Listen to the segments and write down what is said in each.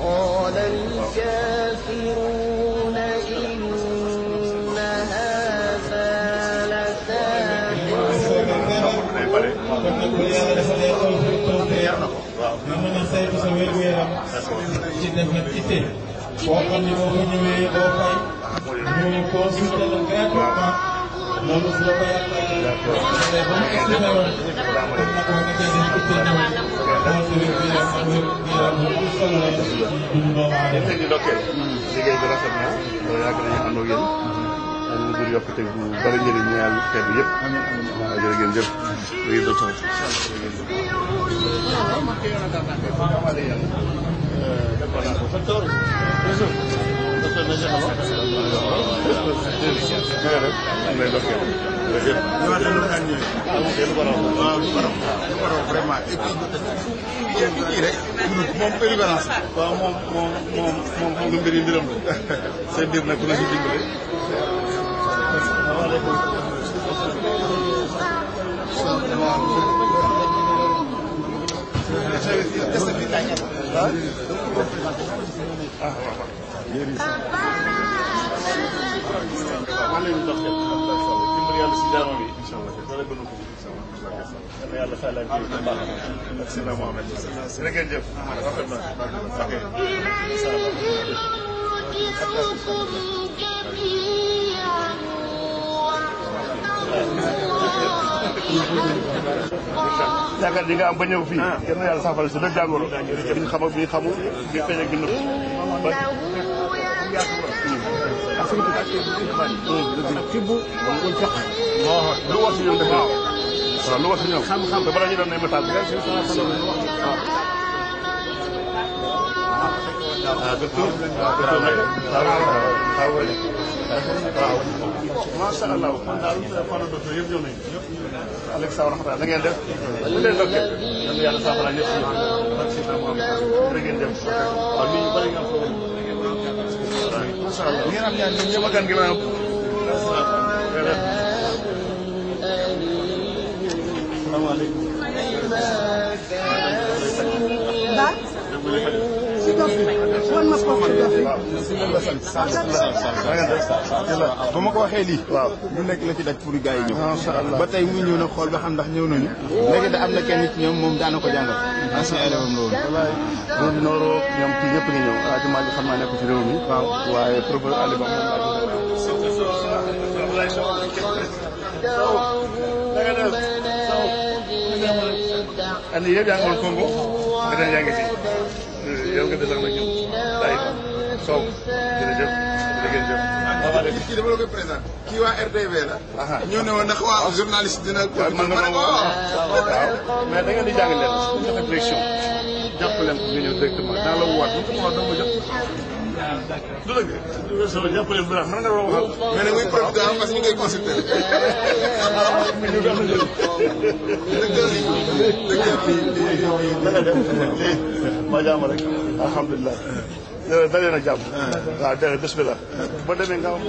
قال الكافرون إن هذا liggéey bi rafet na yàgg nañu ànd ak yéen ñu jur yokkute bu bari njëriñ ñeel xeet bi yëpp waaw jërë ngeen jëf léegi docteur moom polyvalence waaw moom xam nga mbir yi mbiram la seen mbir nag ku la si dimbale dimbali yàlla si jaamam yi incha allah dara gënu ko incha allah yàlla fay leen ko baax ak sina Mohamed jërëjëf rafet na ok yaakaar di nga am ba ñëw fii kenn yàlla saafara si bépp jàngoro bi ñu xam ak bi ñu xamul bi feeñ ak bi nëbb lu war si ñoom def waaw lu war si ñoom xam-xam ba bala ñu doon ne message docteur waaw macha allah man daal fana docteur yëpp ñëw nañu Alex Sow raxmata da ngeen def bu leen dokkee yal na yàlla saafara ñëpp si ñoom jërë ngeen def waaw nit ñu bëri nga am foofu macha allah ngeen am ñaan ñoom ñëpp gan gi maanaam salaamaaleykum ba ma ko waxee lii waaw lu nekk la ci daj pour gars yi ñëw ba tey muy ñëw nag xool ba xam ndax ñëw nañu léegi da am na kenn ci ñoom moom daana ko jàngal ancien élève am loolu moom nooro ñoom kii ñëpp ngi ñëw ajumaa ji xam naa nekk ci réew mi waaw waaye professeur Ali Ba moom andi yëpp yaa ngi woon Congo nga dem yaa ngi fi yow nga desal nag ñëw day Sow jërëjëf jërëjëf kii dama la koy présenté kii waa RTV la ñëw ne woon ndax waa journaliste dina man nga waaw mais da ngeen di jàng leen su ñu joxe direction jàpp leen ko nga ñëw directement dans la woowaat bu ko waxoon dama jot du dëgg solo jàpp leen bu baax mën nga wax mais nag muy profité parce que ñu koy consulté ma jàmm rek alhamdulilah dalee na jàmm waaw dégg bismillah boo demee nga am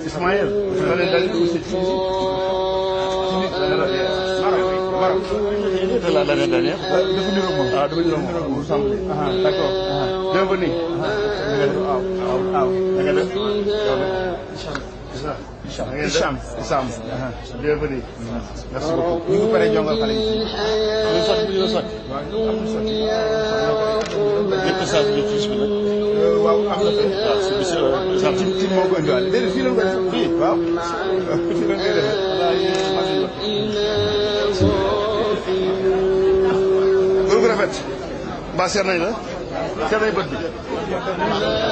Ismaïl. L'année dernière. D'accord. Bienvenue. Hicham. Bienvenue. Merci beaucoup. ñu ngi pare jongal xale yi. waaw am na fi. ci moo ko indiwaale. déedéet fii la ko def fii waaw. fii la koy defee. loolu bu rafet. mbaa seet nañ la. seet nañ bët bi.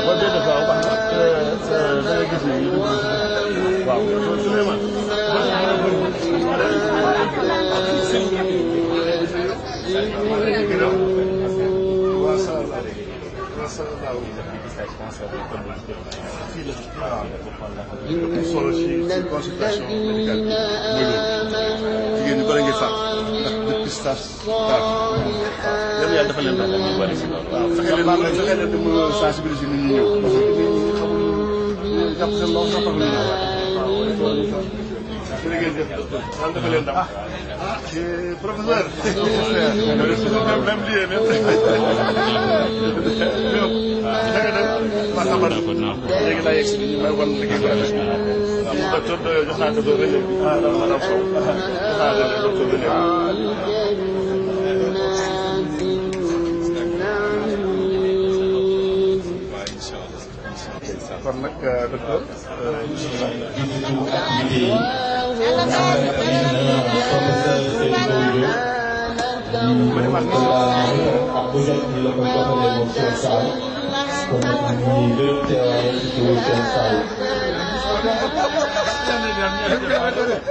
boo dee def waaw baax na. da ngay gis ni waaw. Souleymane. solo ci consultation médicale bi jigéen ñi bari ngeen faat ndax dépistage tard yéen yàlla dafa leen daal ñu bari si loolu waaw fexe leen di mën a sensibiliser nit ñi ñëw parce que nit ñi xamul jàpp seen loxo sax ñu ñëw jërëjëf daal dafa leen dam professeur même lieu même ma xamal léegi laa yegg si ñu may wan liggéey bu rafet docteur jox naa docteur relais bi madame Sow jox naa docteur relais kon nag docteur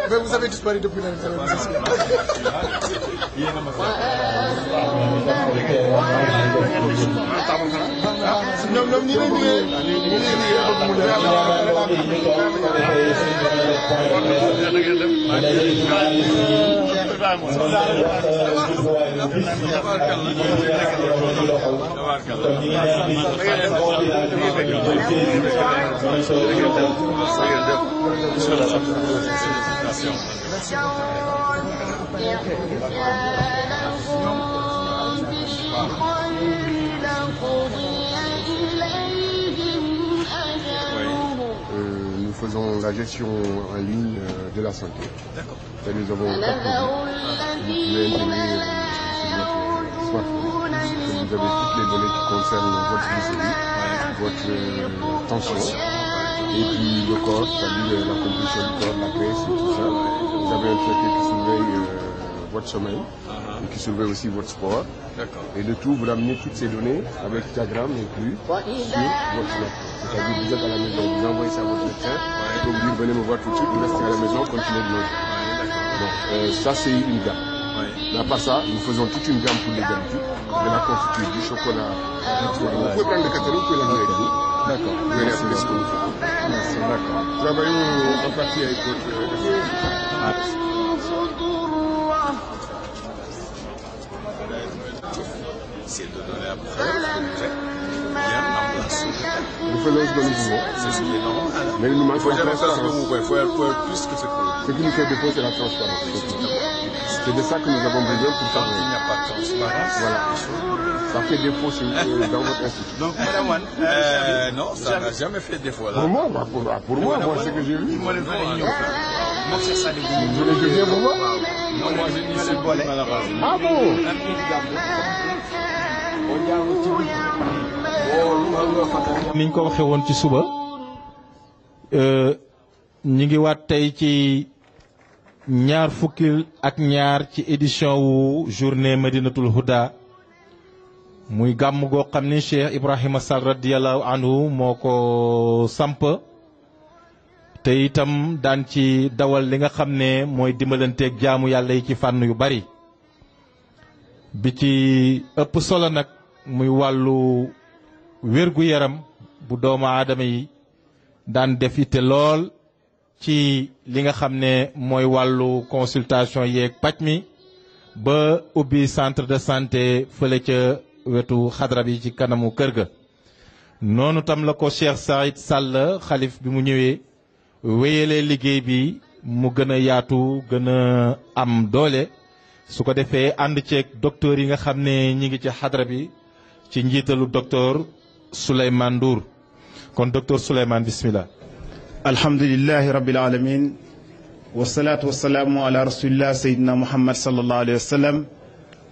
Mais vous avez disparu depuis l'année ñoom ñi lay Nous faisons la gestion en ligne de la santé. D'accord. Nous avons 4 produits. Vous pouvez intégrer sur votre smartphone. Vous avez toutes les données qui concernent votre glycémie, votre tension, et puis le corps, c'est-à-dire la composition du corps, la graisse et tout ça. Vous avez un traité qui surveille votre sommeil et qui surveille aussi votre sport. Et le tout, vous ramenez toutes ces données avec diagramme inclus sur votre smartphone. C'est-à-dire vous êtes à la maison, vous envoyez ça à votre médecin, il peut vous dire venez me voir tout de suite, vous restez à la maison, continuez de manger. Donc ça c'est une gamme. Mais à part ça, nous faisons toute une gamme pour les diabétiques, de la confiture, du chocolat, du truc. Vous pouvez prendre le catalogue, vous pouvez l'amener avec vous. D'accord. Vous verrez après ce que vous faites. Merci, d'accord. Travaillons en partie avec votre c'est de donner à faire, nous faisons ce que nous pouvons. c'est ce qui est normal. Mais il nous manque Il faut la jamais faire ce que transparence. vous pouvez, il faut faire plus que ce que vous Ce qui nous fait défaut, c'est la transparence. C'est de ça que nous avons besoin pour Quand il travailler. n'y a pas de transparence, Voilà. Ça fait défaut dans votre institut. donc Madame Wan, non, ça n'a jamais fait défaut là. Pour moi, pour moi, ce que j'ai vu. Je Je viens pour moi. non, moi je n'y suis pas malheureusement. Ah bon? niñ ko waxee woon ci suba ñi ngi waat tey ci ñaar fukki ak ñaar ci édition wu journée Madinatul Huda muy gàmm goo xam ni Cheikh Ibrahima Sall radiyallahu anhu moo ko samp te itam daan ci dawal li nga xam ne mooy dimbalanteeg jaamu yàlla yi ci fànn yu bari bi ci ëpp solo nag muy wàllu wérgu yaram bu doomu aadama yi daan def itte lool ci li nga xam ne mooy wàllu consultation yeeg paj mi ba ubbi centre de santé fële ca wetu xadra bi ci kanamu kër ga. noonu tam la ko Cheikh Saïd Sall xalif bi mu ñëwee wéyalee liggéey bi mu gën a yaatu gën a am doole su ko defee ànd ceeg docteur yi nga xam ne ñi ngi ci xadra bi ci njiitalu docteur Souleymane Ndour kon docteur Souleymane bismillah. alhamdulillahi rabbil alamin wasalaatu wasalaamu ala rasulillah sayidina muhammad sallallahu alayhi wa sallam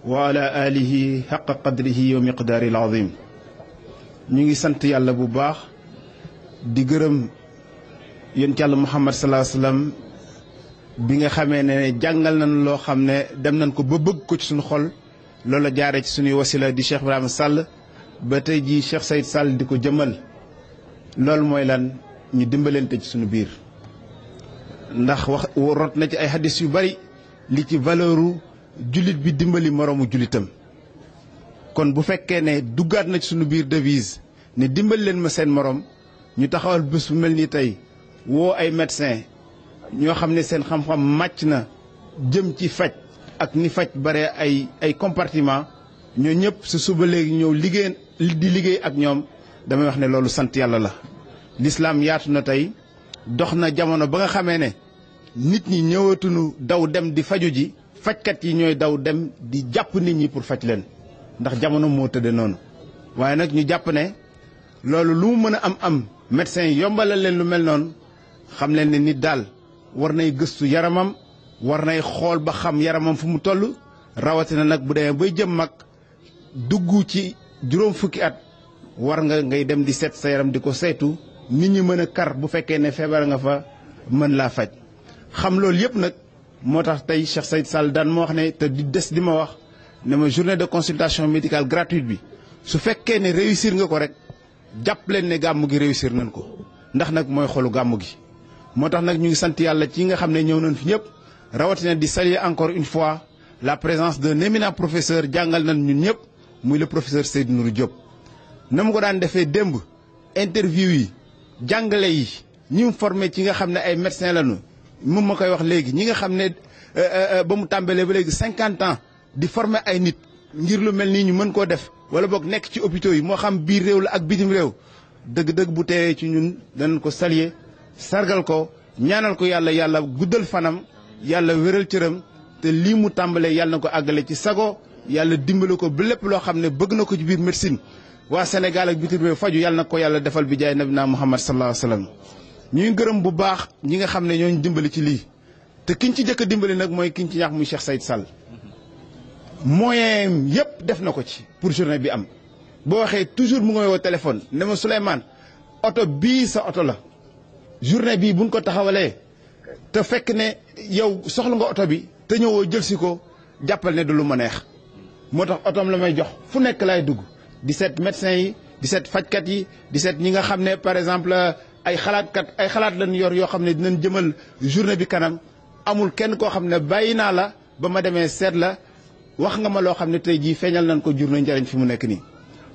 wa ala alihi xaqa qadrihi wa miqdaari alazim. ñu ngi sant yàlla bu baax di gërëm yonent yàlla muhammad sallallahu alayhi wa sallam bi nga xamee ne jàngal nañ loo xam ne dem nañ ko ba bëgg ko ci suñu xol loolu la jaaree ci suñuy wasila di Cheikh Ibrahima Sall ba tey jii Cheikh Saïd Sall di ko jëmal loolu mooy lan ñu dimbalante ci suñu biir ndax wax rot na ci ay hadis yu bari li ci valeuru jullit bi dimbali moroomu jullitam kon bu fekkee ne duggaat na ci suñu biir devise ne dimbali leen ma seen morom ñu taxawal bés bu mel ni tey woo ay médecin ñoo xam ne seen xam-xam màcc na jëm ci faj ak ni faj bare ay compartiment ñoo ñëpp su suba léegi ñëw liggéey ak ñoom damay wax ne loolu sant yàlla la. l'islam yaatu na tey dox na jamono ba nga xamee ne nit ñi ñëwatuñu daw dem di faju ji fajkat yi ñooy daw dem di jàpp nit ñi pour faj leen ndax jamono moo tëdde noonu waaye nag ñu jàpp ne loolu lu mu mën a am médecin yi yombalal leen lu mel noonu xam leen ne nit daal war nay gëstu yaramam war nay xool ba xam yaramam fu mu toll rawatina nag bu demee bay jëm mag dugg ci juróom fukki at war nga ngay dem di seet sa yaram di ko saytu nit ñi mën a kar bu fekkee ne feebar nga fa mën laa faj. xam loolu yëpp nag moo tax tey Cheikh Saïd Sall daan ma wax ne te di des di ma wax ne ma journée de consultation médicale gratuite bi su fekkee ne réussir nga ko rek jàpp leen ne gàmmu gi réussir nañ ko ndax nag mooy xolu gàmmu gi. moo tax nag ñu ngi sant yàlla ci nga xam ne ñëw nañ fi ñëpp rawatina di saluer encore une fois la présence d'un éminent professeur jàngal nañ ñun ñëpp muy le professeur Seydou Nourou Diop. na mu ko daan defee démb interview yi jàngale yi ñi mu formé ci nga xam ne ay médecins lañu moom ma koy wax léegi ñi nga xam ne ba mu tàmbalee ba léegi 50 ans di former ay nit ngir lu mel nii ñu mën koo def wala boog nekk ci hôpitaux yi moo xam biir réew la ak bitim réew dëgg-dëgg bu teewee ci ñun danañ ko saluer sargal ko ñaanal ko yàlla guddal fanam yàlla wéral cëram te lii mu tàmbalee yàlla na ko àggale ci sago yàlla dimbale ko ba lépp loo xam ne bëgg na ko ci biir médecine waa Sénégal ak bitim réew faju yàlla na ko yàlla defal bi jaay nabina Muhammad sallallahu alayhi wa sallam. ñu ngi gërëm bu baax ñi nga xam ne ñooñu dimbali ci lii te kiñ ci jëkk a dimbali nag mooy kiñ ci ñaax muy Cheikh Saïd Sall moyen yëpp def na ko ci pour journée bi am. boo waxee toujours mu ngi woo téléphone ne ma Souleymane oto bii sa oto la journée bii buñ ko taxawalee te fekk ne yow soxla nga oto bi te ñëwoo jël si ko jàppal ne du lu ma neex moo tax otoom la may jox fu nekk laay dugg di seet médecins yi di seet fajkat yi di seet ñi nga xam ne par exemple ay xalaat lañ yor yoo xam ne dinañ jëmal journée bi kanam amul kenn koo xam ne bàyyi naa la ba ma demee seet la wax nga ma loo xam ne tey jii feeñal nañ ko jur na njëriñ fi mu nekk nii.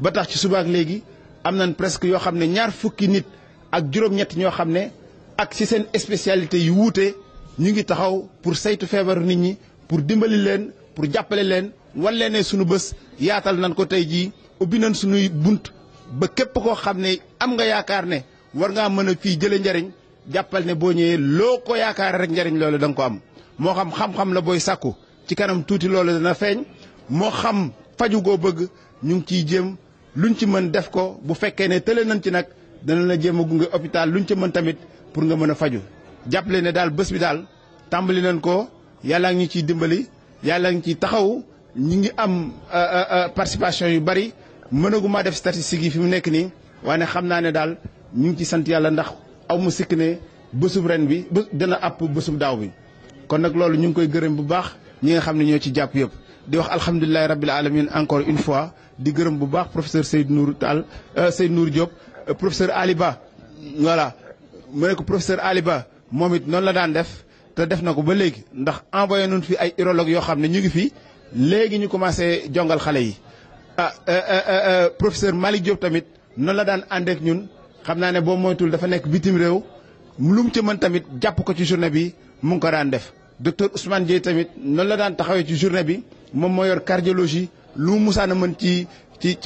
ba tax ci subaak léegi am nañ presque yoo xam ne 20 fukki nit ak juróom-ñett ñoo xam ne ak ci seen spécialité yu wuute ñu ngi taxaw pour saytu feebaru nit ñi pour dimbali leen pour jàppale leen wan leen ne sunu bés yaatal nañ ko tey jii ubbi nañ sunuy bunt ba képp koo xam ne am nga yaakaar ne war ngaa mën a fii jëlee njariñ jàppal ne boo ñëwee loo ko yaakaar rek njariñ loolu da nga ko am moo xam xam-xam la booy sàkku ci kanam tuuti loolu dana feeñ moo xam faju goo bëgg ñu ngi ciy jéem luñ ci mën def ko bu fekkee ne tële nañ ci nag dana la jéem a gunge hôpital luñ ci mën tamit pour nga mën a faju jàppale ne daal bés bi daal tàmbali nañ ko yàlla ngi ciy dimbali yàlla ngi ciy taxaw ñi ngi am participation yu bari mënaguma def statistiques yi fi mu nekk nii waaye xam naa ne daal ñu ngi ci sant yàlla ndax aw mu sikk ne bésub ren bi dana àpp bésub daaw bi kon nag loolu ñu ngi koy gërëm bu baax ñi nga xam ne ñoo ci jàpp yëpp di wax alhamdulilahi rabbil alamin encore une fois di gërëm bu baax professeur Seydou Nourou Tall Seydou Nourou Diop professeur Ali Ba voilà mu ne ko professeur Ali Ba moom it noonu la daan def te def na ko ba léegi ndax envoyé nañu fi ay urologue yoo xam ne ñu ngi fi léegi ñu commencé jongal xale yi professeur Malick Diop tamit noonu la daan ànd ak ñun xam naa ne boo moytul dafa nekk bitim réew lu mu ci mën tamit jàpp ko ci journée bi mu ngi ko daan def docteur Ousmane Dieye tamit noonu la daan taxawee ci journée bi moom moo yor cardiologie lu mu musaana mën ci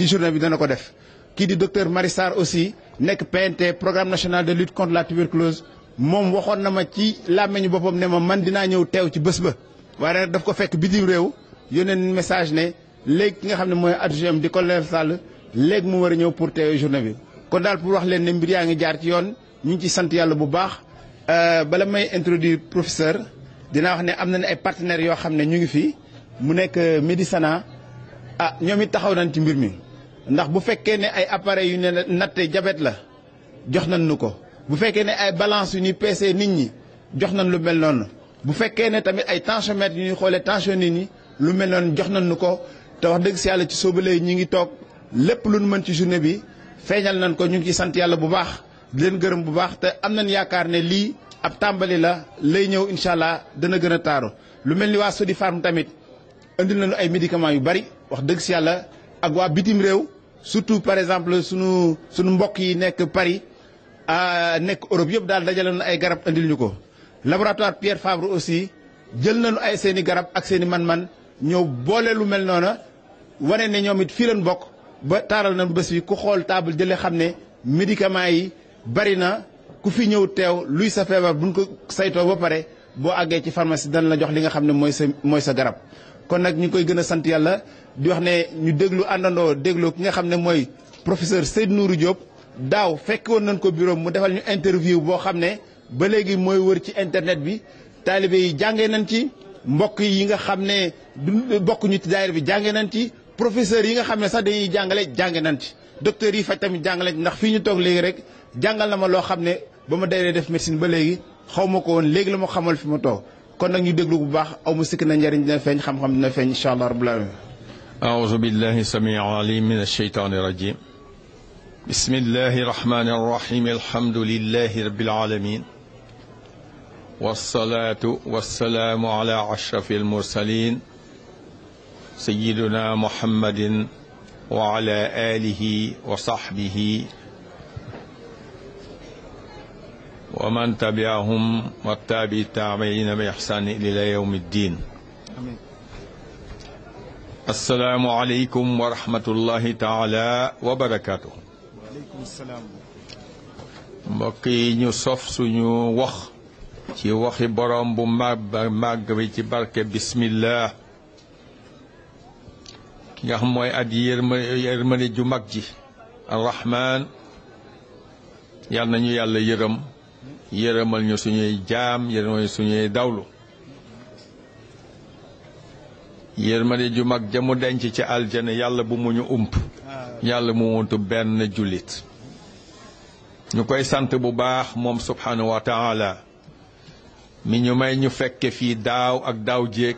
journée bi dana ko def kii di docteur Marie Sarr aussi nekk PNT programme national de lutte contre la tuberculose moom waxoon na ma ci làmmeñu boppam ne ma man dinaa ñëw teew ci bés ba waaye nag daf ko fekk bitim réew yónnee message ne léegi ki nga xam ne mooy adjoint di colonel Sall léegi mu war a ñëw pour teew journée bi kon daal pour wax leen ne mbir yaa ngi jaar ci yoon ñu ngi ci sant yàlla bu baax bala may introduire professeur dinaa wax ne am na ne ay partenaires yoo xam ne ñu ngi fi mu nekk Médisana ñoom it taxaw nañ ci mbir mi ndax bu fekkee ne ay appareils yu ne natte diabète la jox nañ nu ko bu fekkee ne ay balance yu ñuy peesee nit ñi jox nañ lu mel noonu bu fekkee ne tamit ay tensiomètres yu ñuy xoolee tension nit ñi lu mel noonu jox nañ nu ko te wax dëgg si yàlla ci soobalee ñi ngi toog lépp lu nu mën ci journée bi feeñal nañ ko ñu ngi ci sant yàlla bu baax di leen gërëm bu baax te am nañ yaakaar ne lii ab tàmbali la lay ñëw incha allah dana gën a taaru lu mel ni waa Sodi Farm tamit indil nañu ay médicaments yu bari wax dëgg si yàlla ak waa bitim réew surtout par exemple sunu mbokk yi nekk Paris nekk Europe yëpp daal dajale nañu ay garab indil ñu ko. laboratoire Pierre Fabre aussi jël nañu ay seen i garab ak seen i man-man ñëw boole lu mel noona wane ne ñoom it fii leen bokk ba taaral nañu bés bi ku xool table jëlee xam ne médicaments yi bari na ku fi ñëw teew luy sa feebar buñ ko saytoo ba pare boo àggee ci pharmacie dana la jox li nga xam ne mooy sa garab. kon nag ñu ngi koy gën a sant yàlla di wax ne ñu déglu àndandoo déglu ki nga xam ne mooy professeur Seydou Nourou Diop daaw fekk woon nañ ko bureau mu defal ñu interview boo xam ne ba léegi mooy wër ci internet bi taalibe yi jàngee nañ ci mbokk yi nga xam ne du bokk ñu ci daayira bi jàngee nañ ci professeur yi nga xam ne sax dañuy jàngale jàngee nañ ci docteur yi faj tamit jàngale ndax fii ñu toog léegi rek jàngal na ma loo xam ne ba ma dayree def médecine ba léegi xaw ma ko woon léegi la ma xamal fi ma toog kon nag ñu déglu bu baax aw ma sikk na njëriñ dina feeñ xam-xam dina feeñ incha allah rabbul alamin أعوذ بالله السميع العليم من الشيطان الرجيم بسم الله الرحمن الرحيم الحمد لله رب العالمين والصلاة والسلام على أشرف المرسلين سيدنا محمد وعلى آله وصحبه ومن تبعهم والتابع التابعين بإحسان إلى يوم الدين amiin السلام عليكم ورحمة الله تعالى وبركاته waaleykum salaam mbokk yi ñu sof suñu wax ci waxi borom bu màgg bi ci barke bismillah ki nga xam mooy aji yërmande ju mag ji arrahman yal nañu yàlla yërëmal ñu suñuy jaam yërëmal ñu suñuy dawlu yërmande ju mag ja mu denc ci aljana yàlla bu mu ñu yàlla mu muntu benn jullit ñu koy sant bu baax moom subhanahu wa taala mi ñu may ñu fekke fii daaw ak daaw jéeg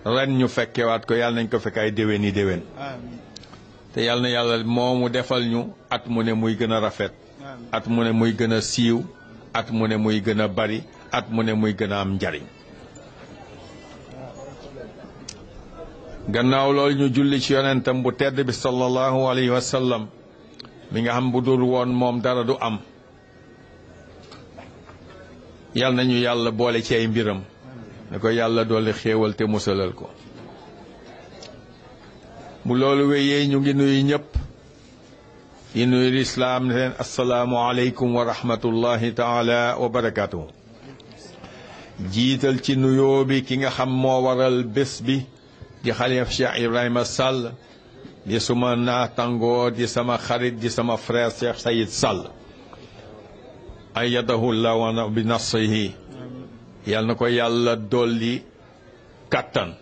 ren ñu fekkewaat ko yàlla nañ ko fekk ay déwén yi déwén amiin te yàlla na yàlla moomu defal ñu at mu ne muy gën a rafet at mu ne muy gën a siiw at mu ne muy gën a bari at mu ne muy gën a am njariñ gannaaw loolu ñu julli ci yonentam bu tedd bi sallallahu alayhi wa sallam mi nga xam bu dul woon moom dara du am yal nañu yàlla boole ci ay mbiram ne ko yàlla dolli xéewal te musalal ko bu loolu wéyee ñu ngi nuyu ñëpp yi nuyu lislaam ne leen assalaamu aleykum wa rahmatullahi taala wa barakatuhu jiital ci nuyoo bi ki nga xam moo waral bés bi di xalif Cheikh Ibrahima Sall di suma naatangoo di sama xarit di sama frère Cheikh Sayid Sall ayyadahu llah wa bi nasrihi yal na ko yàlla dolli kattan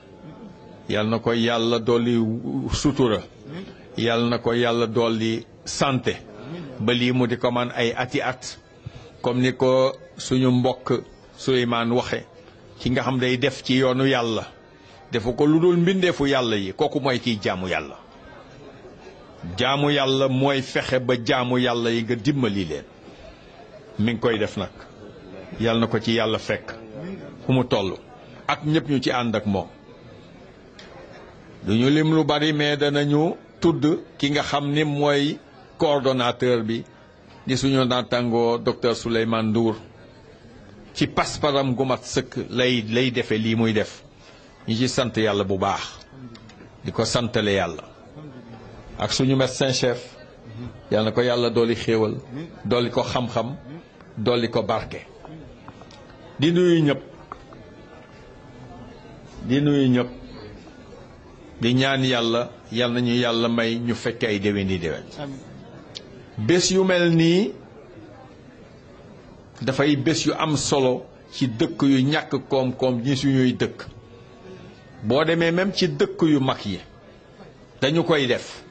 yal na ko yàlla dolli sutura yal na ko yàlla dolli santé ba lii mu di ko man ay ati at comme ni ko suñu mbokk Souleymane waxe ki nga xam day def ci yoonu yàlla defu ko lu dul mbindeefu yàlla yi kooku mooy kiy jaamu yàlla jaamu yàlla mooy fexe ba jaamu yàlla yi nga dimbali leen mi ngi koy def nag yàlla na ko ci yàlla fekk fu mu toll ak ñëpp ñu ci ànd ak moom du ñu lim lu bari mais danañu tudd ki nga xam ni mooy coordonnateur bi di suñu naatangoo docteur Souleymane Ndour ci pasparam gu mat sëkk lay defe lii muy def ñu ci sant yàlla bu baax di ko santale yàlla ak suñu médecin chef yàlla na ko yàlla dooli xéewal dooli ko xam-xam dooli ko barke di nuyu ñëpp di ñaan yàlla yal nañu yàlla may ñu fekke ay déwén di déwén bés yu mel nii dafay bés yu am solo ci dëkk yu ñàkk koom-koom ñi suñuy dëkk boo demee même ci dëkk yu mag yi dañu koy def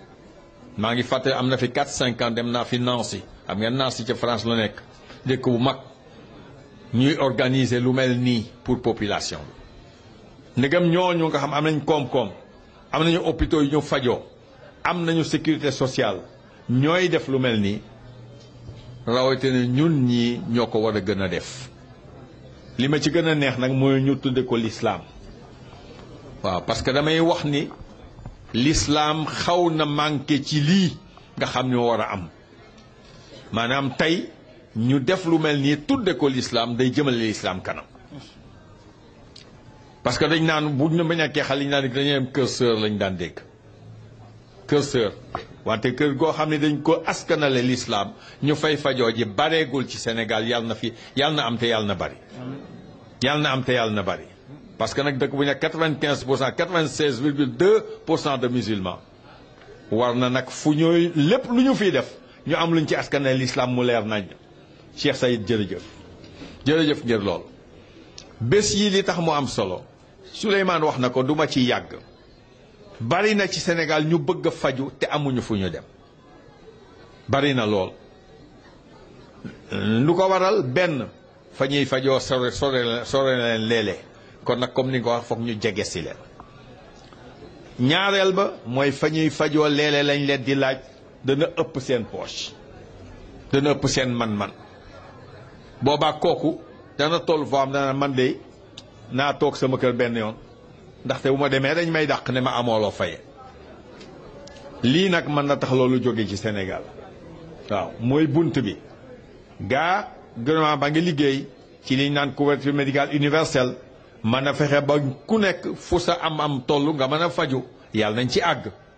maa ngi fàttali am na fi 4-5 ans dem naa fi Nancy xam ngeen Nancy ca France la nekk dëkk bu mag ñuy organiser lu mel nii pour population bi ndegam ñooñu nga xam am nañ koom-koom am nañu hôpitaux yu ñu fajoo am nañu sécurité sociale ñooy def lu mel nii rawatina ñun ñii ñoo ko war a gën a def li ma ci gën a neex nag mooy ñu tudde ko l'islam waaw parce que damay wax ni l'islam xaw na manqué ci lii nga xam ñoo war a am maanaam tey ñu def lu mel nii tudde ko l'islam day jëmale l'islam kanam parce que dañ naan bu ñu nekkee xale ñu naan dañuy am kër sœur lañ daan dégg kër sœur wante kër goo xam ne dañ ko askanale l'islam ñu fay fajoo ji bareegul ci Sénégal yàlla na fi yàlla na am te yàlla na bari yàlla na am te yàlla na bari parce que nag dëkk bu nekk 95% 96,2% de musulmans war na nag fu ñooy lépp lu ñu fiy def ñu am luñ ci askanale l'islam mu leer nañ Cheikh Sayid jërëjëf ngir lool bés yi li tax mu am solo Souleymane wax na ko duma ci yàgg bari na ci Sénégal ñu bëgg a faju te amuñu fu ñu dem bari na lool lu ko waral benn fa ñuy fajoo sore leen léeg-léeg kon nag comme ni nga ko wax foog ñu jege si leen ñaareel ba mooy fa ñuy fajoo léeg-léeg lañ leen di laaj dana ëpp seen poche dana ëpp seen man-man boobaa kooku dana toll foo am dana man de naa toog sama kër benn yoon ndaxte bu ma demee dañ may dàq ne ma amooloo faye lii nag mën na tax loolu jóge ci Sénégal waaw mooy bunt bi gaa gouvernement ba ngi liggéey ci liñ naan couverture médicale universelle mën a fexe ba ku nekk fu sa am toll nga mën a faju yàlla nañ ci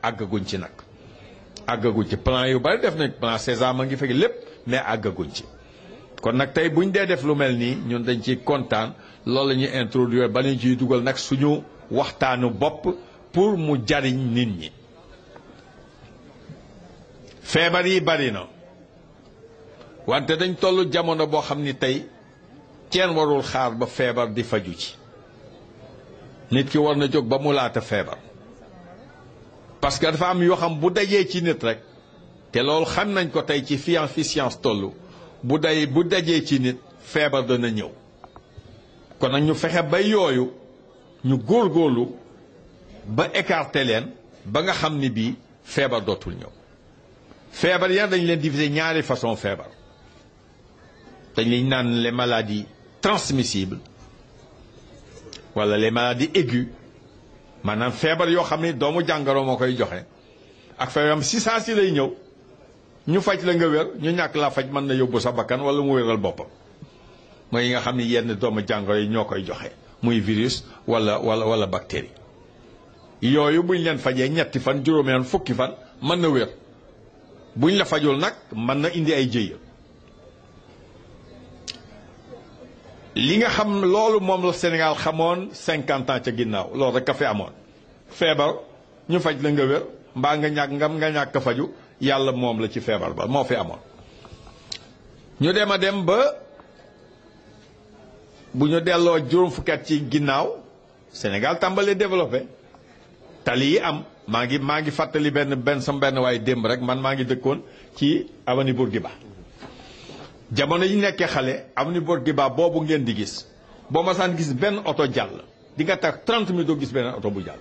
àggaguñ ci nag àggaguñ ci plan yu bari def nañ plan Sésame a ngi fekk lépp mais àggaguñ ci kon nag tey buñ dee def lu mel nii ñun dañ ciy kontaan loolu la ñuy introduire ba ñu ciy dugal nag suñu waxtaanu bopp pour mu jariñ nit ñi feebar yi bari na wante dañ toll jamono boo xam ni tey kenn warul xaar ba feebar di faju ci nit ki war na jóg ba mu laata feebar parce que dafa am yoo xam bu dajee ci nit rek te loolu xam nañ ko tey ci fi science toll bu dajee ci nit feebar dana ñëw kon nag ñu fexe ba yooyu ñu góorgóorlu ba écarter leen ba nga xam ni bii feebar dootul ñëw feebar ya dañ leen diviser ñaari façon feebar dañ leen naan les maladies transmissibles wala les maladies aiguës maanaam feebar yoo xam ne doomu jàngoro moo koy joxe ak feebaram si saa si lay ñëw ñu faj la nga wér ñu ñàkk laa faj mën na yóbbu sa bakkan wala mu wéral boppam mooy yi nga xam ne yenn doomu jàngoro yi ñoo koy joxe muy virus wala bactérie yooyu buñ leen fajee ñetti fan juróomi fan fukki fan mën na wér buñ la fajul nag mën na indi ay jëya li nga xam loolu moom la Sénégal xamoon 50 ans ca ginnaaw loolu rek a fi amoon feebar ñu faj la nga wér mbaa nga ñàkk faju yàlla moom la ci feebar ba moo fi amoon ñu dem a dem ba bu ñu delloo juróom fukki at ci ginnaaw Sénégal tàmbalee développé tali yi am maa ngi fàttali sama benn waaye démb rek man maa ngi dëkkoon ci avenue Bourguiba jamono yi nekkee xale avenue Bourguiba boobu ngeen di gis boo masaan gis benn oto jàll di nga tax 30 minutes doo gis benn oto bu jàll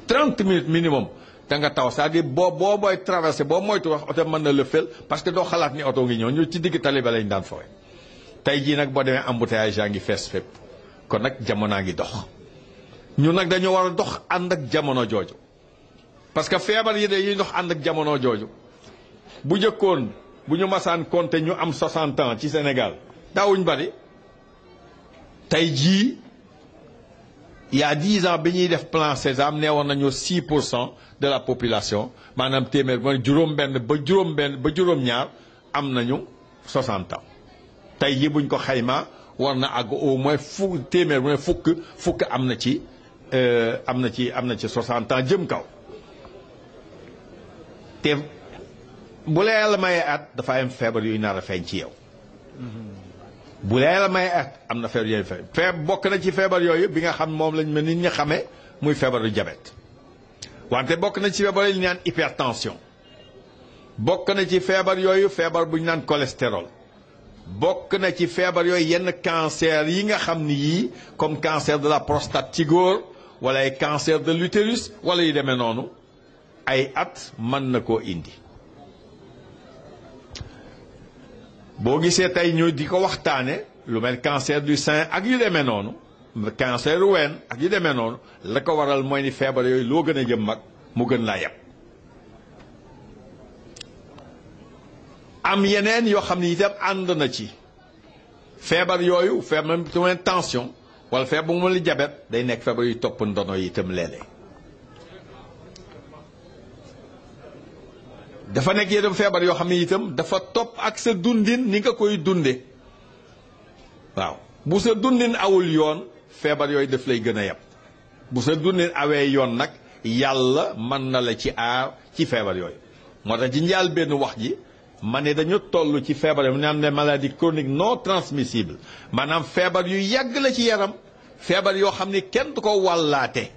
30 minutes minimum da nga taw c'est-à-dire booy traversé boo moytu wax oto mën na la fel parce que doo xalaat ni oto ngi ñëw ñu ci digg tali ba lañ daan fooy tey jii nag boo demee embouteillage yaa ngi fees fépp kon nag jamonaa ngi dox ñu nag dañoo war a dox ànd ak jamono jooju parce que feebar yi dañuy dox ànd ak jamono jooju bu jëkkoon bu ñu masaan compter ñu am 60 ans ci Sénégal daawuñ bari tey jii il y a 10 ans bi ñuy def plan Sésame nee woon nañu 6% de la population maanaam téeméer mooy juróom-benn ba juróom-ñaar am nañu 60 ans tey jii buñ ko xaymaa war na àgg au moins téeméer mooy fukk am na ci 60 ans jëm kaw te bu la yàlla mayee at dafa am feebar yuy nar a feeñ ci yow. bu la yàlla mayee at am na feebar yooyu feeñ bokk na ci feebar yooyu bi nga xam moom lañ ma nit ñi xamee muy feebaru diabète wante bokk na ci feebar yi ñu naan hypertension bokk na ci feebar yooyu feebar bu ñu naan cholestérol bokk na ci feebar yooyu yenn cancer yi nga xam ni yii comme cancer de la prostate ci góor wala ay cancer de l'utérus wala yu demee noonu ay at mën na koo indi. boo gisee tey ñu di ko waxtaane lu mel cancer du sein ak yu demee noonu cancer du ween ak yu demee noonu la ko waral mooy ni feebar yooyu loo gën a jëm mag mu gën laa yeb. am yeneen yoo xam ne itam ànd na ci feebar yooyu feebar bu mel tension wala feebar bu mel diabète day nekk feebar yu topp ndono yi itam léeg-léeg dafa nekk itam feebar yoo xam ne itam dafa topp ak sa dundin ni nga koy dunde waaw bu sa dundin awul yoon feebar yooyu daf lay gën a yab bu sa dundin awee yoon nag yàlla mën na la ci aar ci feebar yooyu moo tax ci njaal benn wax ji ma ne dañu toll ci feebar yi naan ne maladie chronique non transmissible maanaam feebar yu yàgg la ci yaram feebar yoo xam ni kenn du ko wàllaate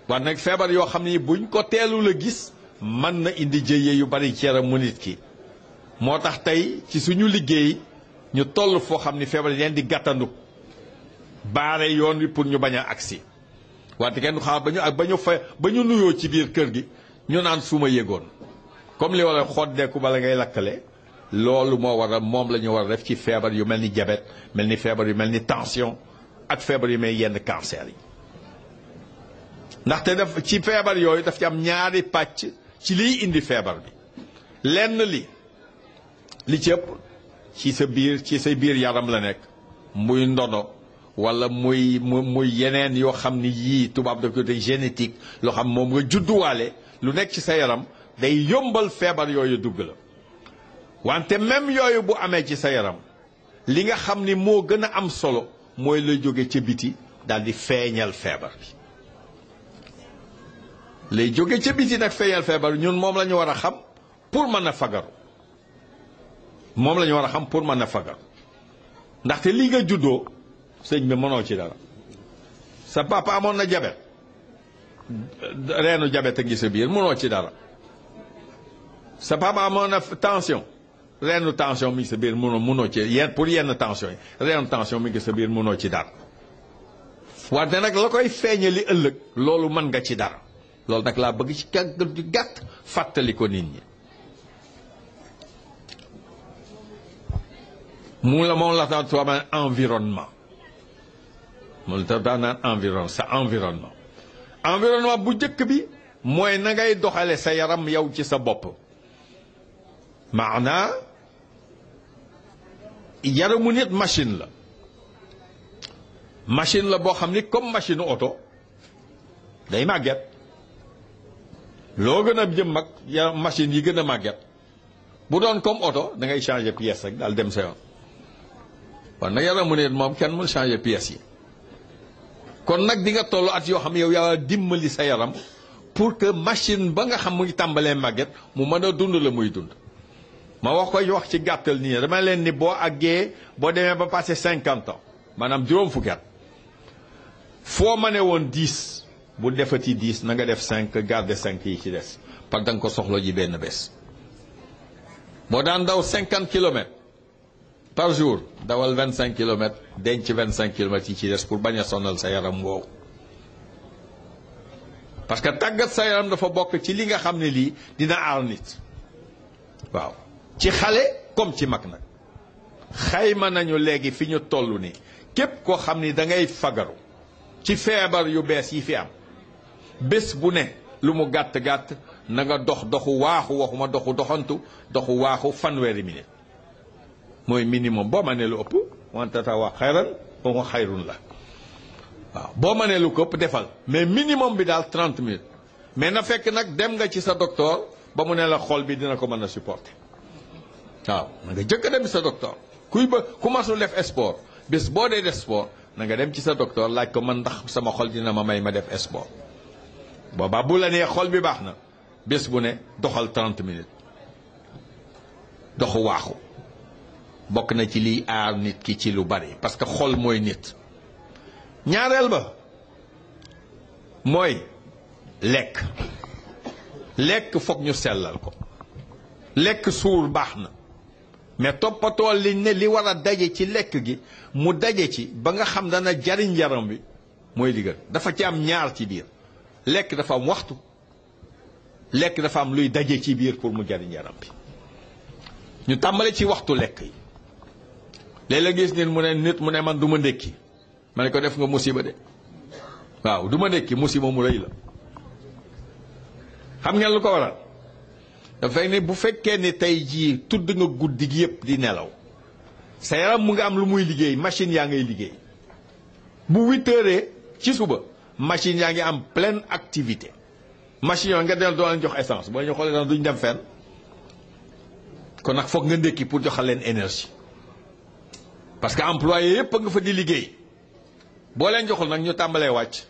waaye nag feebar yoo xam ni buñ ko teelul a gis mën na indi jëye yu bari ci yaram mu nit ki moo tax tey ci suñu liggéey ñu toll foo xam ni feebar yi leen di gàttandu baare yoon wi pour ñu bañ a agsi wante kenn du xaar ba ñu nuyoo ci biir kër gi ñu naan suma yëgoon comme li wala xoddeeku bala ngay lakkale loolu moo war a moom la ñu war a def ci feebar yu mel ni diabète mel ni feebar yu mel ni tension ak feebar yu mel yenn cancer yi ndaxte daf ci feebar yooyu daf ci am ñaari pàcc ci liy indi feebar bi lenn li ci ëpp ci sa biir yaram la nekk muy ndono wala muy yeneen yoo xam ni yii tubaab daf ko te génétique loo xam moom nga judduwaale lu nekk ci sa yaram day yombal feebar yooyu dugg la wante même yooyu bu amee ci sa yaram li nga xam ni moo gën a am solo mooy lay jóge ca biti daal di feeñal feebar bi lay jóge ca biti nag feeñal feebar ñun moom la ñu war a xam pour mën a fagaru moom la ñu war a xam pour mën a fagaru ndaxte li nga juddoo sëñ bi mënoo ci dara sa papa amoon na diabète reenu diabète a ngi sa biir mënoo ci dara sa papa amoon na tension reenu tension mi ngi sa biir mënoo ci pour yenn tension yi reenu tension mi ngi sa biir mënoo ci dara wante nag la koy feeñali ëllëg loolu mën nga ci dara loolu nag laa bëgg ci kàggal ju gàtt fàttali ko nit ñi moom la taan tubaab environnement moom la taan naan environnement bu njëkk bi mooy na ngay doxale sa yaram yow ci sa bopp maanaa yaramu nit machine la boo xam ni comme machine oto day màgget loo gën a jëm mag yaram machine yi gën a màgget bu doon comme oto da ngay changer pièce rek daal dem sa yoon waaye nag yaramu nit moom kenn mën changer pièce yi kon nag di nga toll at yoo xam ne yow yaa dimbali sa yaram pour que machine ba nga xam mu ngi tàmbalee màgget mu mën a dund la muy dund ma wax ci gàttal nii dama leen ni boo demee ba passé 50 ans maanaam juróom fukki at foo ma ne woon 10 bu defati 10 na nga def 5 garder 5 yi ci des parce que da nga ko soxla ji benn bés boo daan daw 50 kilomètres par jour dawal 25 kilomètres denc 25 kilomètres yi ci des pour bañ a sonal sa yaram woowu parce que tàggat sa yaram dafa bokk ci li nga xam ne lii dina aar nit waaw ci xale comme ci mag nag xayma nañu léegi fi ñu toll nii képp koo xam ni da ngay fagaru ci feebar yu bees yi fi am bés bu ne lu mu gàtt-gàtt na nga doxu waaxu waxuma doxantu doxu waaxu fanweeri minute mooy minimum boo mënee lu ëpp wante ta wax xayran ba mu xayrun la waaw boo mënee lu ko ëpp defal mais minimum bi daal 30 minutes mais na fekk nag dem nga ci sa docteur ba mu ne la xol bi dina ko mën a supporter waaw na nga jëkk a dem ci sa docteur ku masul def sport bés boo dee def sport na nga dem ci sa docteur laaj ko man ndax sama xol dina ma may ma def sport boobaa bu la nee xol bi baax na bés bu ne doxal 30 minutes doxu waaxu bokk na ci liy aar nit ki ci lu bari parce que xol mooy nit ñaareel ba mooy lekk foog ñu sellal ko lekk suur baax na mais toppatoo li war a daje ci lekk gi mu daje ci ba nga xam dana jariñ yaram bi mooy li gën dafa ci am ñaar ci biir lekk dafa am waxtu lekk dafa am luy daje ci biir pour mu jariñ yaram bi ñu tàmbale ci waxtu lekk yi léeg-léeg gis nit mu ne man du ma ndékki ma ne ko def nga musiba de waaw du ma ndékki musiba mu rëy la xam ngeen lu ko waral dafay ne bu fekkee ne tey jii tudd nga guddi gi yëpp di nelaw sa yaram mu nga am lu muy liggéey machine yaa ngay liggéey bu 8 heures ci suba machine yaa ngi am pleine activité machine yoo nga del doo leen jox essence boo ñu xoolee sax duñ dem fenn kon nag foog nga ndékki pour joxal leen énergie parce que employé yëpp a nga fa di liggéey boo leen joxul nag ñu tàmbalee wàcc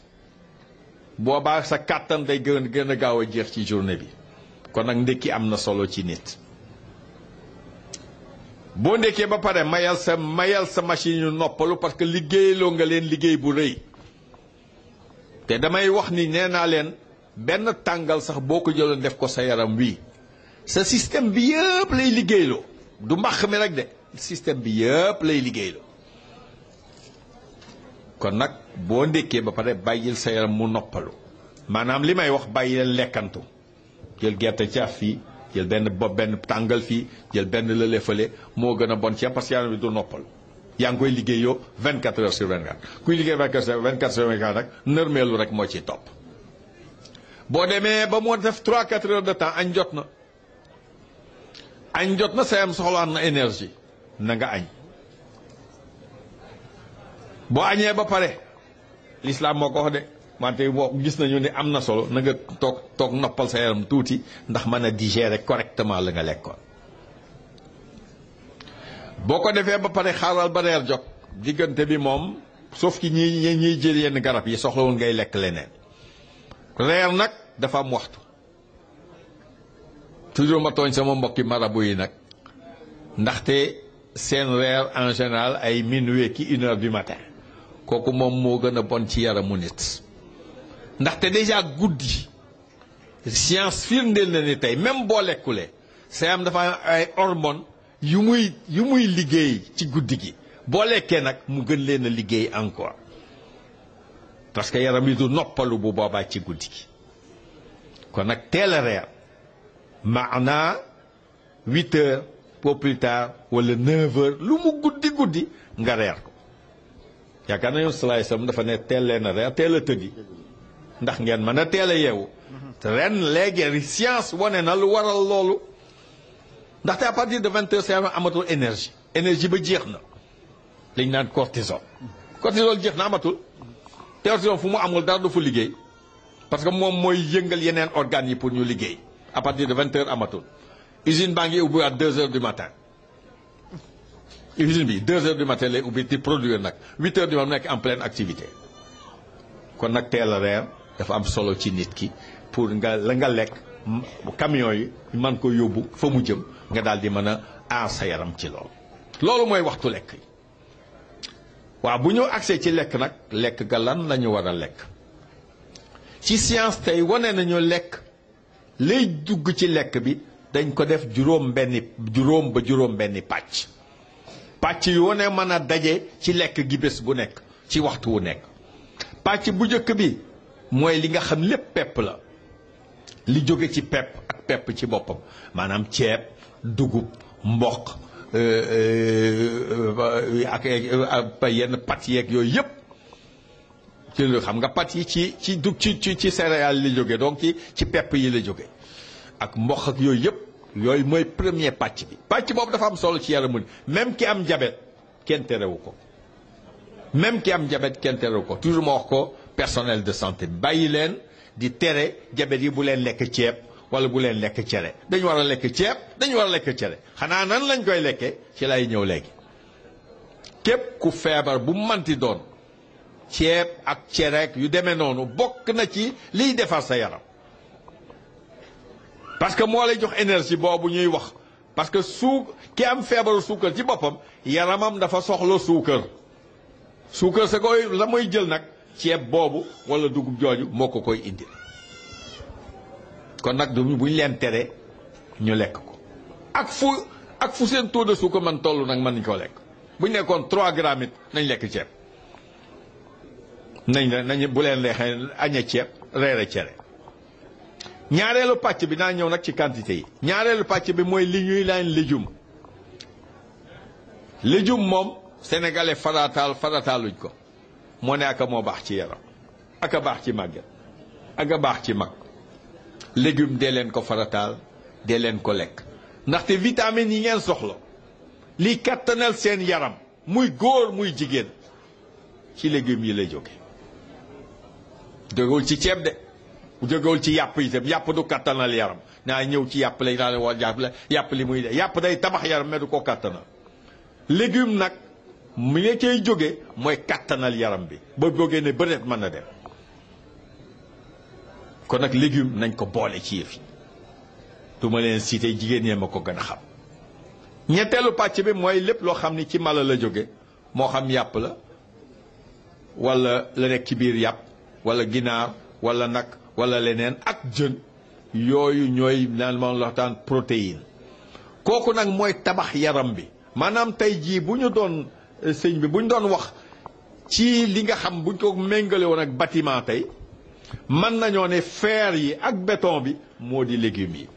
boobaa sa kàttan day gën a gaaw a jeex ci journée bi kon nag ndékki am na solo ci nit boo ndékkee ba pare mayal sa machine yu noppalu parce que liggéeyloo nga leen liggéey bu rëy te damay wax ni nee naa leen benn tàngal sax boo ko jëloon def ko sa yaram wii sa système bi yëpp lay liggéeyloo du mbax mi rek de système bi yëpp lay liggéeyloo kon nag boo ndékkee ba pare bàyyil sa yaram mu noppalu maanaam li may wax bàyyil lekkantu jël gerte caaf fii jël benn tàngal fii jël benn lële fële moo gën a bon ci parce que yaram bi du noppalu yaa ngi koy liggéeyoo 24 heures sur 24 kuy liggéey 24 sur 24 nag nërmeelu rek moo ciy topp boo demee ba moo def 3-4 heures de temps añ jot na sa yaram soxlaan na énergie na nga añ boo añee ba pare l'islam moo ko wax de wante boo gis nañu ne am na solo na nga toog noppal sa yaram tuuti ndax mën a digérer correctement la nga lekkoon boo ko defee ba pare xaaral ba reer jot diggante bi moom sauf ki ñiy jël yenn garab yi soxlawul ngay lekk leneen reer nag dafa am waxtu toujours ma tooñ sama mbokki marabu yi nag ndaxte seen reer en général ay minuit ki 1 heure du matin kooku moom moo gën a bon ci yaramu nit ndaxte déjà guddi science firndeel na ni tey même boo lekkulee sa yaram dafa am ay hormones yu muy liggéey ci guddi gi boo lekkee nag mu gën leen a liggéey encore parce que yaram yi du noppalu bu boobaa ci guddi gi kon nag teel a reer maanaa 8 heures pour plus tard wala 9 heures lu mu guddi nga reer ko yaakaar nañu salaay sam dafa ne teel leen a reer teel a tëddi ndax ngeen mën a teel a yeewu te ren léegi science wane na lu waral loolu ndaxte à partir de 20 heures sa yaram amatul énergie ba jeex na dañ naan cortisol jeex na amatul cortisol fu mu amul dara du fu liggéey parce que moom mooy yëngal yeneen organes yi pour ñu liggéey à partir de 20 heures amatul usine baa ngi ubbi à 2 heures du matin usine bi 2 heures du matin lay ubbi di produire nag 8 heures du matin nekk en pleine activité kon nag teel a reer dafa am solo ci nit ki pour nga lekk camion yi man ko yóbbu fa mu jëm nga daal di mën a aar sa yaram ci loolu mooy waxtu lekk yi waaw bu ñu agsee ci lekk nag lekk ga lan la ñu war a lekk ci science tey wane nañu lekk lay dugg ci lekk bi dañ ko def juróom ba juróom benni pàcc yoo ne mën a daje ci lekk gi bés bu nekk ci waxtu wu nekk pàcc bu njëkk bi mooy li nga xam lépp pepp la li jóge ci pepp ak pepp ci boppam maanaam ceeb dugub mboq ak yenn pat yeeg yooyu yëpp ci lu xam nga pat yi ci céréales yi la jóge donc ci pepp yi la jóge ak mboq ak yooyu yëpp yooyu mooy premier pàcc bi. pàcc boobu dafa am solo ci yaramu nit même ki am diabète kenn terewu ko même ki am diabète kenn terewu ko toujours ma wax ko personnel de santé bàyyi leen di tere diabète yi bu leen lekk ceeb wala bu leen lekk cere dañu war a lekk ceeb dañu war a lekk cere xanaa nan lañ koy lekkee ci lay ñëw léegi képp ku feebar bu manti doon ceeb ak cereek yu demee noonu bokk na ci liy defar sa yaram parce que moo lay jox énergie boobu ñuy wax parce que ki am feebaru suukar ci boppam yaramam dafa soxla suukar sa koy la muy jël nag ceeb boobu wala dugub jooju moo ko koy indi kon nag buñ leen tere ñu lekk ko ak fu seen taux de suukar man toll nag mën nañ koo lekk buñ nekkoon 3 grammes it nañ lekk ceeb nañ bu leen leexee aña ceeb reere cere ñaareelu pàcc bi naa ñëw nag ci quantité yi ñaareelu pàcc bi mooy li ñuy laan légume moom sénégalais farataaluñ ko moo ne aka moo baax ci yaram aka baax ci màgget aka baax ci mag légume dee leen ko farataal dee leen ko lekk ndaxte vitamines yi ngeen soxla liy kattanal seen yaram muy góor muy jigéen ci légumes yi lay jóge jógewul ci ceeb de jógewul ci yàpp itam yàpp du kattanal yaram naa ñëw ci yàpp lay naa leen war yàpp li muy de yàpp day tabax yaram mais du ko kattanal légume nag mi nga cay jóge mooy kattanal yaram bi ba jógee ne bëreet mën na dem kon nag légume nañ ko boole ci yëf yi du ma leen cité jigéen ñee ma ko gën a xam ñetteelu pàcc bi mooy lépp loo xam ni ci mala la jóge moo xam yàpp la wala la nekk ci biir yàpp wala ginaar wala nag wala leneen ak jën yooyu ñooy naan ma waxtaan protéine kooku nag mooy tabax yaram bi maanaam tey jii bu ñu doon sëñ bi bu ñu doon wax ci li nga xam buñ ko méngale woon ak bâtiment tey mën nañoo ne fer yi ak béton bi moo di légumes yi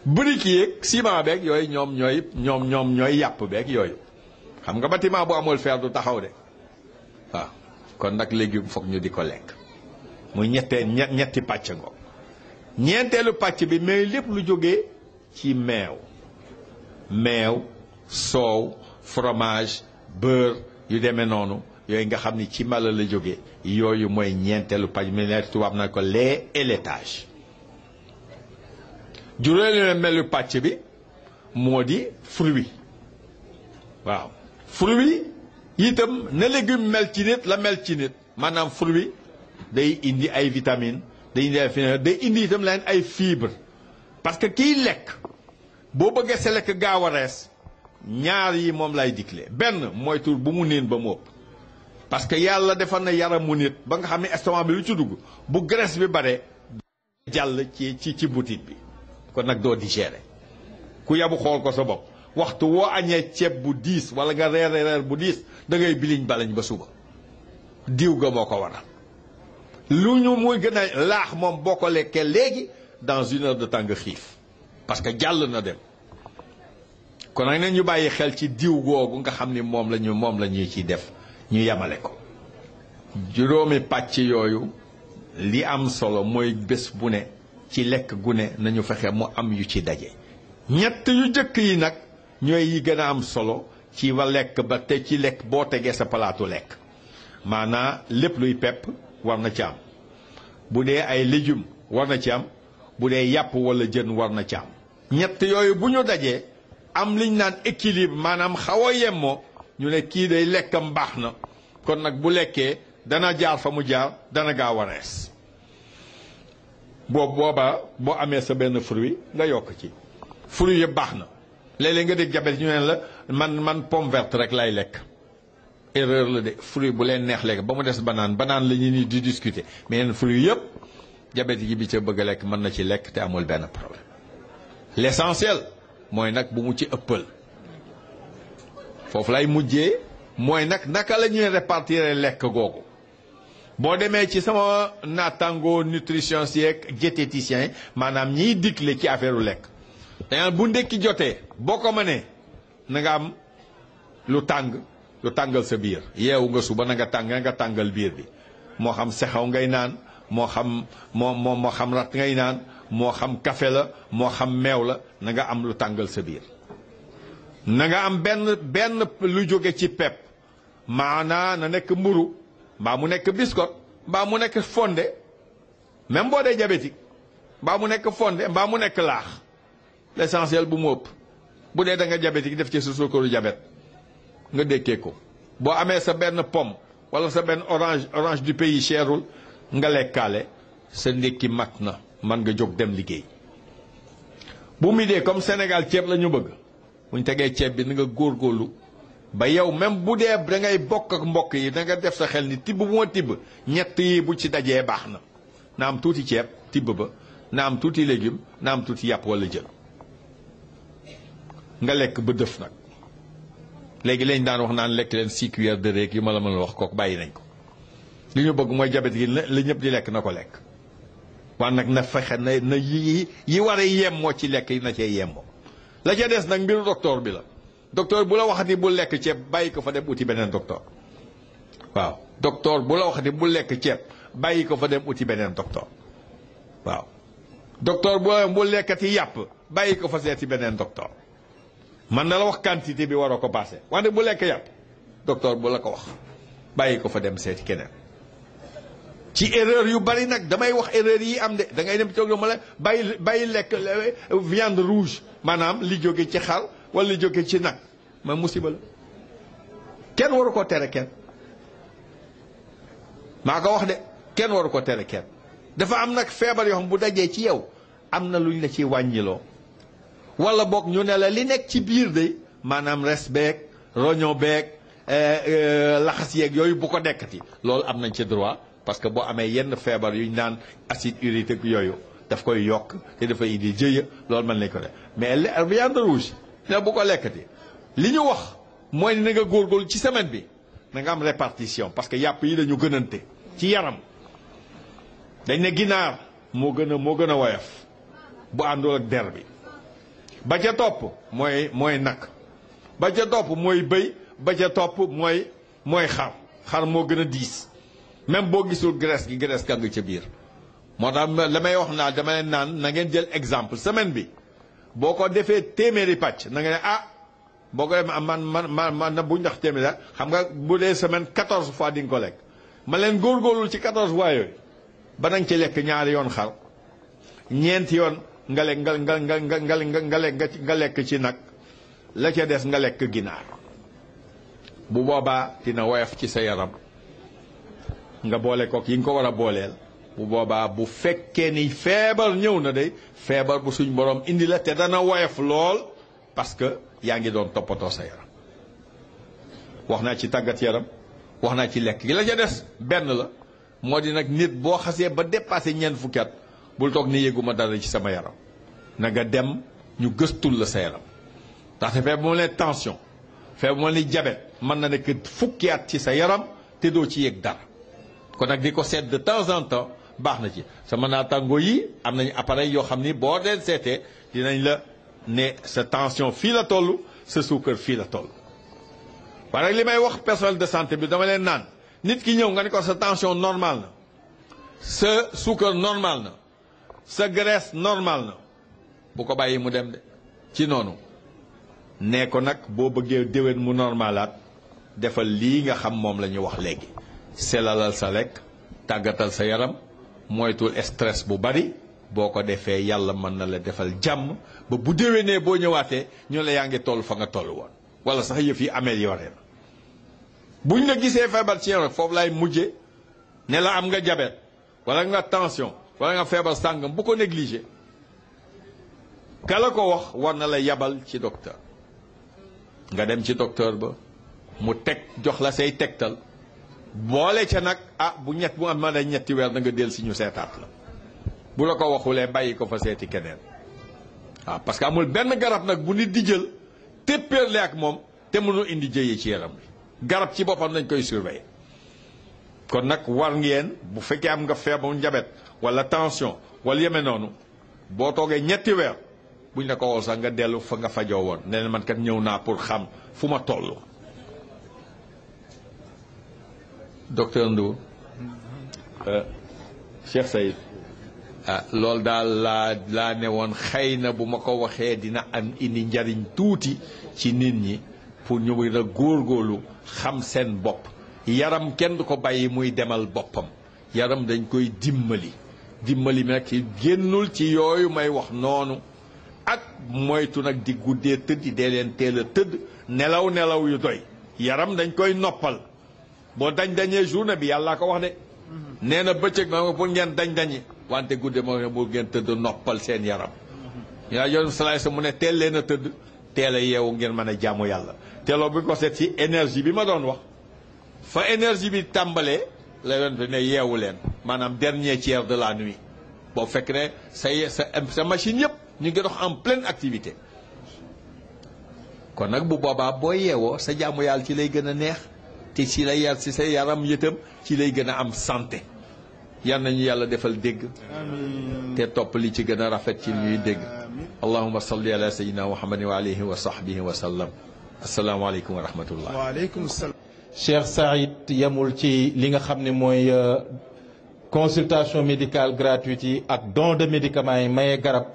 briques yi ak ciment beeg yooyu ñoom ñooy yàpp beeg yooyu xam nga bâtiment bu amul fer du taxaw de waaw kon nag légume foog ñu di ko lekk muy ñetti pàcc ngo ñeenteelu pàcc bi mais lépp lu jógee ci meew soow fromage beurre yu demee noonu yooyu nga xam ni ci mala la jógee yooyu mooy ñeenteelu pàcc mi ne tubaab na ko lait et laitage juróomeelu melu pàcc bi moo di fruit waaw fruit itam na légume mel ci nit la mel ci nit maanaam fruit day indi ay vitamines day indi itam leen ay fibres parce que kiy lekk boo bëggee sa lekk gaaw a rees ñaar yi moom lay digle benn mooy tur bu mu niin ba mu ëpp parce que yàlla defal na yaramu nit ba nga xam ne estomac bi lu ci dugg bu graisse bi bare jàll ci butit bi kon nag doo digérer ku yabu xool ko sa bopp waxtu woo añee ceeb bu diis wala nga reer bu diis da ngay biliñ balañ ba suba diw ga moo ko waral lu ñu muy gën a laax moom boo ko lekkee léegi dans 1 heure de temps nga xiif parce que jàll na dem kon nag ne ñu bàyyi xel ci diw googu nga xam ni moom la ñuy ciy def ñu yemale ko juróomi pàcc yooyu li am solo mooy bés bu ne ci lekk gu ne nañu fexe mu am yu ci daje ñett yu jëkk yi nag ñooy yi gën a am solo ci wa lekk ba te ci lekk boo tegee sa palaatu lekk maanaa lépp luy pepp war na ci am bu dee ay légumes war na ci am bu dee yàpp wala jën war na ci am ñett yooyu bu ñu dajee am liñ naan équilibre maanaam xaw a yemmoo ñu ne kii day lekkam baax na kon nag bu lekkee dana jaar fa mu jaar dana gaaw a rees boobaa boo amee sa benn fruit nga yokk ci fruit yëpp baax na léeg-léeg nga dégg jabet ñu ne la man pomme verte rek lay lekk erreur la de fruit bu leen neex lekk ba mu des banaan la ñu ni di discuter mais yeneen fruit yëpp jabet yi bi ca bëgg a lekk mën na ci lekk te amul benn problème l'essentiel mooy nag bu mu ci ëppal foofu lay mujjee mooy nag naka la ñuy répartir lekk googu boo demee ci sama naataango nutrition yeeg diététicien maanaam ñiy digle ci affaire u lekk dañaan bu ndekki jotee boo ko mënee na nga am lu tàng lu tàngal sa biir yeewu nga suba na nga tàngal biir bi moo xam sexaw ngay naan moo xam rat ngay naan moo xam café la moo xam meew la na nga am lu tàngal sa biir na nga am benn lu jóge ci pepp maanaa na nekk mburu mbaa mu nekk biscotte mbaa mu nekk fonde même boo dee diabétique mbaa mu nekk fonde mbaa mu nekk laax l'essentiel bu mu ëpp bu dee da nga diabétique def ci sa sukkaru diabète nga dékkee ko boo amee sa benn pomme wala sa benn orange du pays cherul nga lekkaale sa ndékki mat na man nga jóg dem liggéey bu mi dee comme Sénégal ceeb la ñu bëgg buñ tegee ceeb bi na nga góorgóorlu ba yow même bu dee da ngay bokk ak mbokk yi da nga def sa xel ni tibb bu ma tibb ñett yi bu ci dajee baax na am tuuti ceeb tibb ba na am tuuti légume na am tuuti yàpp wala jën nga lekk ba dëf nag léegi lañ daan wax naan lekk leen 6 cuillères de riz yu ma la mën a wax kooku bàyyi nañ ko li ñu bëgg mooy jabet gi la ñëpp di lekk na ko lekk waaye nag na fexe na yi war a yemmoo ci lekk yi na cee yemmoo la ca des nag mbiru docteur bi la docteur bu la waxati bu lekk ceeb bàyyi ko fa dem uti beneen docteur waaw docteur bu la waxati bu lekk ceeb bàyyi ko fa dem uti beneen docteur waaw docteur bu lekkati yàpp bàyyi ko fa seeti beneen docteur man na la wax quantité bi waroo ko passé wante bu lekk yàpp docteur bu la ko wax bàyyi ko fa dem seeti keneen ci erreur yu bari nag damay wax erreur yi am de da ngay dem toog ma la bàyyi lekk viande rouge maanaam li jóge ci xar wala li jóge ci nag ma musiba la kenn waru ko tere kenn maa ko wax de kenn waru ko tere kenn dafa am nag feebar yoo xam bu dajee ci yow am na luñ la ci wàññiloo wala boog ñu ne la li nekk ci biir de maanaam res beeg roño beeg laxas yeeg yooyu bu ko dekkati loolu am nañ ci droit parce que boo amee yenn feebar yuñ naan acide urique yooyu daf koy yokk te dafay indi jëya loolu mën nañ ko def mais viande rouge ne bu ko lekkati li ñu wax mooy na nga góorgóorlu ci semaine bi na nga am répartition parce que yàpp yi dañu gënante ci yaram dañ ne ginaar moo gën a woyof bu àndul ak der bi ba ca topp mooy nag ba ca topp mooy bëy ba ca topp mooy xar moo gën a diis même boo gisul graisse ka nga ca biir moo tax la may wax naa dama leen naan na ngeen jël exemple semaine bi boo ko defee téeméeri pàcc na nga ne boo ko defee man na bu ndax téeméeri xam nga bu dee semaine 14 fois di nga ko lekk ma leen góorgóorlu ci 14 fois yooyu ba nanga ci lekk ñaari yoon xar ñeenti yoon nga lekk ci nag la ca des nga lekk ginaar bu boobaa dina woyof ci sa yaram nga boole kook yi nga ko war a booleel bu boobaa bu fekkee ni feebar ñëw na de feebar bu suñ borom indi la te dana woyof lool parce que yaa ngi doon toppatoo sa yaram wax naa ci tàggat yaram wax naa ci lekk gi la ca des benn la moo di nag nit boo xasee ba dépassé ñeent fukki at bul toog ni yëguma dara ci sama yaram na nga dem ñu gëstul la sa yaram ndaxte feebar moo ne tension feebar moo ne diabète mën na nekk fukki at ci sa yaram te doo ci yëg dara kon nag di ko seet de temps en temps baax na ci sama naataangoo yi am nañu appareil yoo xam ni boo dee seetee dinañ la ne sa tension fii la toll sa suukar fii la toll waaye nag li may wax personnel de santé bi dama leen naan nit ki ñëw nga ni ko sa tension normal na sa suukar normal na sa graisse normal na bu ko bàyyi mu dem de ci noonu nee ko nag boo bëggee déwén mu normalaat defal lii nga xam moom la ñu wax léegi selalal sa lekk tàggatal sa yaram moytul stress bu bari boo ko defee yàlla mën na la defal jàmm ba bu déwénee boo ñëwaatee ñu la yaa ngi toll fa nga toll woon wala sax yëf yi amélioré na buñ la gisee feebar ci yow rek foofu lay mujje ne la am nga diabète wala nga tension wala nga feebar sàngam bu ko négligé ka la ko wax war na la yabal ci docteur nga dem ci docteur ba mu teg jox la say tegtal boole ca nag bu am ma ne ñetti weer da nga del si ñu seetaat la bu la ko waxulee bàyyi ko fa seeti keneen parce que amul benn garab nag bu nit di jël téppéerle ak moom te mënul indi jëye ci yaram bi garab ci boppam dañ koy surveiller kon nag war ngeen bu fekkee am nga feebaru diabète wala tension wala yeme noonu boo toogee ñetti weer buñ la ko wol sax nga dellu fa nga fajoo woon ne man kat ñëw naa pour xam fu ma toll docteur Ndour Cheikh Sayid loolu daal laa ne woon xëy na bu ma ko waxee dina am indi njariñ tuuti ci nit ñi pour ñu mën a góorgóorlu xam seen bopp. yaram kenn du ko bàyyi muy demal boppam, yaram dañ koy dimbali mi nag génnul ci yooyu may wax noonu, ak moytu nag di guddee tëdd dee leen teel a tëdd nelaw yu doy. yaram dañ koy noppal boo dañee journée bi yàllaa ko wax de nee na bëccëg ma pour ngeen dañi wante gudde moo bu ngeen tëdd noppal seen yaram. yaa yoon salaay sa mu ne teel leen a tëdd teel a yeewu ngeen mën a jaamu yàlla. teeloo bi ko seet ci énergie bi ma doon wax fa énergie bi tàmbalee la yoon ne yeewu leen maanaam dernier tiers de la nuit boo fekk ne sa machine yëpp ñu ngi dox en pleine activité. kon nag bu boobaa boo yeewoo sa jaamu yàlla ci lay gën a neex te ci lay yar ci sa yaram yëtam ci lay gën a am santé. yal nañu yàlla defal dégg te topp li ci gën a rafet ci ñuy dégg. allahumma salli ala sayyidina muhammadin wa alihi wa sahbihi wa sallam. asalaamaaleykum wa rahmatullah. waaleykum salaam. Cheikh Saïd yemul ci li nga xam ne mooy consultation médicale gratuite yi ak don de médicaments yi maye garab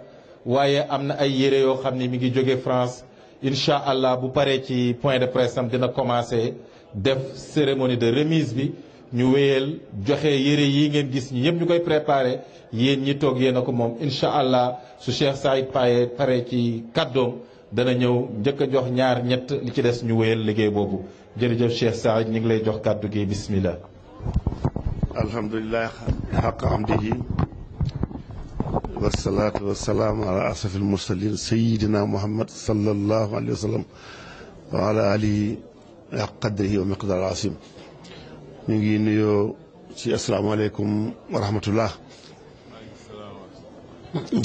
waaye am na ay yére yoo xam ne mi ngi jóge France. incha allah bu paree ci point de presse am dina commencé def cérémonie de remise bi ñu wéyal joxe yére yi ngeen gis ñi ñëpp ñu koy préparé yéen ñi toog yéen a ko moom incha allah su Cheikh Saïd pare ci kàddoom dana ñëw njëkk a jox ñaar ñett li ci des ñu wéyal liggéey boobu jërëjëf Cheikh Saïd ñu ngi lay jox kàddu gi bismillah. alhamdulilah xaq amdihi wasalaatu wasalaamu ala asrafil mursalin sayidina muhammad sallallahu alayhi wa sallam wa ala alihi ak qadrihi wa miqdaar asim. ñu ngi nuyoo ci asalaamaaleykum wa rahmatullah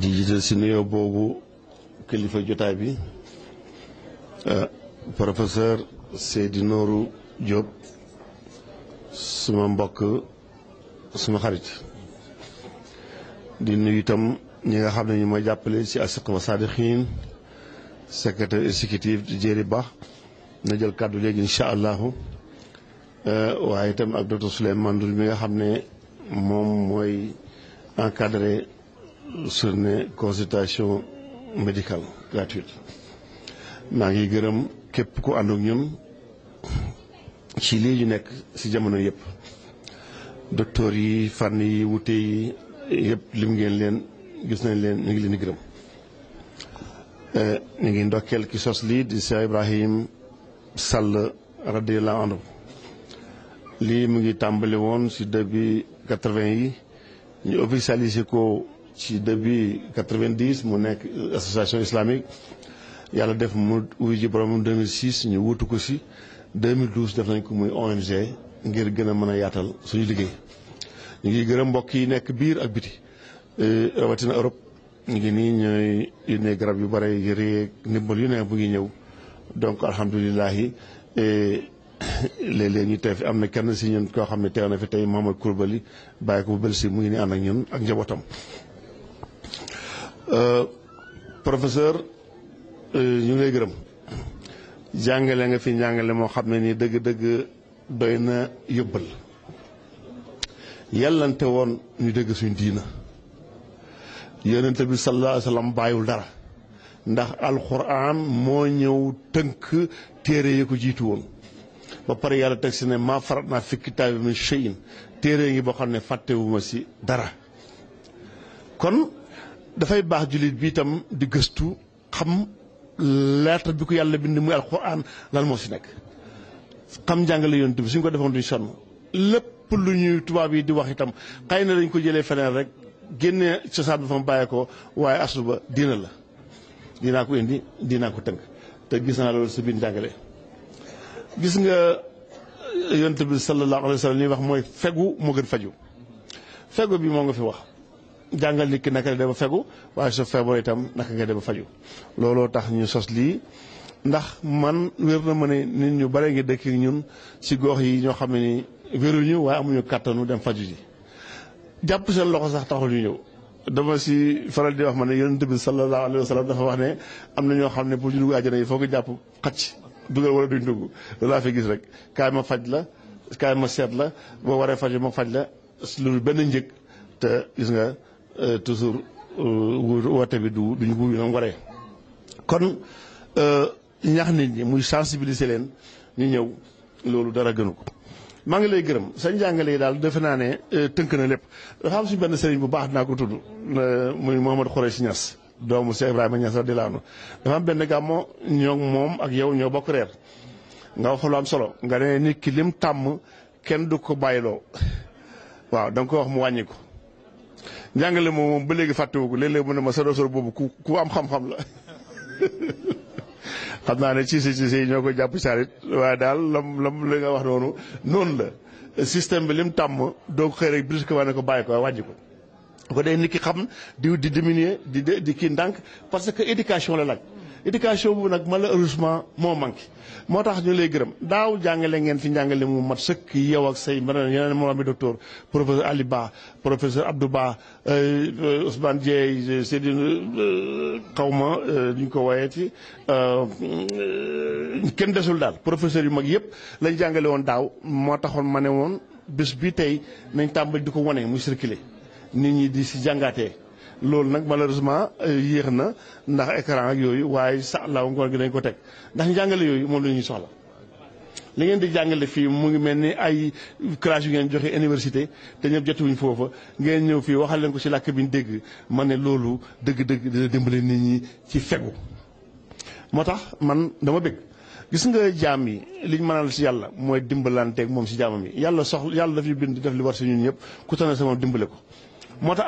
di jiital si nuyoo boobu kilifa jotaay bi professeur Seydi Nourou Diop suma mbokk suma xarit di nuyu itam ñi nga xam ne ñu ma jàppale ci As-Siqafa Sadiqin secrétaire exécutif di Jéeri Ba na jël kàddu léegi incha allahu waaye itam ak docteur Souleymane Ndour mi nga xam ne moom mooy encadré journée consultation médicale gratuite. maa ngi gërëm képp ku ànd ak ñun ci lii ñu nekk ci jamono yëpp docteur yi fànn yi wute yi yëpp lim ngeen leen gis nañ leen ñu ngi leen di gërëm. ñu ngi ndokkeel ki sos lii di Cheikh Ibrahim Sall radiyallahu anhu. lii mu ngi tàmbali woon ci début 80 yi ñu officialisé ko ci début 90 mu nekk association islamique yàlla def mu wuyu ji borom 2006 ñu wutu ko ci 2012 def nañ ko muy ONG ngir gën a mën a yaatal suñu liggéey. ñu ngi gërëm mbokk yi nekk biir ak biti rawatina Europe ñu ngi nii ñooy yónnee garab yu bare yëre ndimbal yu ne bu ngi ñëw donc alhamdulilahi léeg-léeg ñu teew fi am na kenn si ñun koo xam ne teew na fi tey Mamadou Kourbali bàyyi ko bu bel si mu ngi ni ànd ak ñun ak njabootam. professeur ñu ngi lay gërëm jàngale nga fi njàngale moo xam ne nii dëgg-dëgg doy na yóbbal yàllante woon ñu dégg suñ diina yonente bi sallallahu alayhi wa sallam bàyyiwul dara ndax alquran moo ñëw tënk téere yi ko jiitu woon ba pare yàlla teg si ne maa farat naa fi kitaabi min shay'in téere ngi boo xam ne fàttewuma si dara. kon dafay baax jullit bi itam di gëstu xam lettre bi ko yàlla bind muy alquran lan moo si nekk xam njàngale yonente bi suñ ko defoon duñ sonn lépp lu ñuy tubaab yi di wax itam xëy na dañ ko jëlee feneen rek génne cosaan bi fa mu bàyyee ko waaye aslu ba diina la dinaa ko indi dinaa ko tënk te gis naa loolu sa biir njàngale. gis nga yonent bi sallallahu alayhi wa sallam li wax mooy fegu moo gën faju fegu bi moo nga fi wax jàngal nit ki naka la def ba fegu waaye soo feebaree itam naka nga def ba faju looloo tax ñu sos lii ndax man wér na ma ne nit ñu bare ngi dëkk ñun ci gox yi ñoo xam ne ni wéruñu waaye amuñu kàttanu dem faju ji jàpp seen loxo sax taxul ñu ñëw. dama si faral di wax ma ne yonent bi sallallahu alayhi wa sallam dafa wax ne am na ñoo xam ne pour ñu dugg àjjana yi foo ko jàpp xacc dugal wala duñ dugg loolu laa fi gis rek kaay ma faj la kaay ma seet la boo waree faj ma faj la lu benn njëg te gis nga toujours woote bi duñu wuyu na waree kon ñaax nit ñi muy sensibiliser leen ñu ñëw loolu dara gënu ko. maa ngi lay gërëm sa njàngale yi daal defe naa ne tënk na lépp dafa am suñu benn sëriñ bu baax dinaa ko tudd muy Mouhamadou Khoureychi Niass doomu Cheikh Ibrahima Niass radiyallahu anhu dafa am benn gàmmo ñoo moom ak yow ñoo bokk reer nga wax lu am solo nga ne nit ki lim tàmm kenn du ko bàyyiloo waaw da nga ko wax mu wàññi ko njàngale moom ba léegi fàttewu ko léeg-léeg mu ne ma soro boobu ku am xam-xam la xam naa ne ci yi ñoo ko jàpp sarit waaye daal lam li nga wax noonu la système bi lim tàmm doo ko xëy rek brusquement ne ko bàyyi ko wàññi ko ko dee nit ki xam di diminuer di kii ndànk parce que éducation la laaj éducation boobu nag malheureusement moo manqué moo tax ñu lay gërëm daaw jàngale ngeen fi njàngale mu mat sëkk yow ak say yeneen moom mi docteur professeur Ali Ba professeur Abdou Ba Ousmane Dieye Seydou xawma ñu ko woyee ci kenn desul daal professeur yu mag yëpp lañ jàngale woon daaw moo taxoon ma ne woon bés bi tey nañ tàmbali di ko wane muy circuler nit ñi di si jàngaatee loolu nag malheureusement yéex na ndax écran ak yooyu waaye sa laaw ngoon gi dañ ko teg ndax njàngale yooyu moom la ñuy soxla li ngeen di jàngale fii mu ngi mel ni ay classe yu ngeen joxe université te ñëpp jotuwuñ foofa ngeen ñëw fii waxal leen ko ci làkk bi ñu dégg ma ne loolu dëgg-dëgg dina dimbale nit ñi ci fegu moo tax man dama bëgg gis nga jaam yi liñ mënal ci yàlla mooy dimbalanteeg moom ci jaamam yi yàlla daf ñu bind def li war ci ñun ñëpp ku tane sa moom dimbale ko moo tax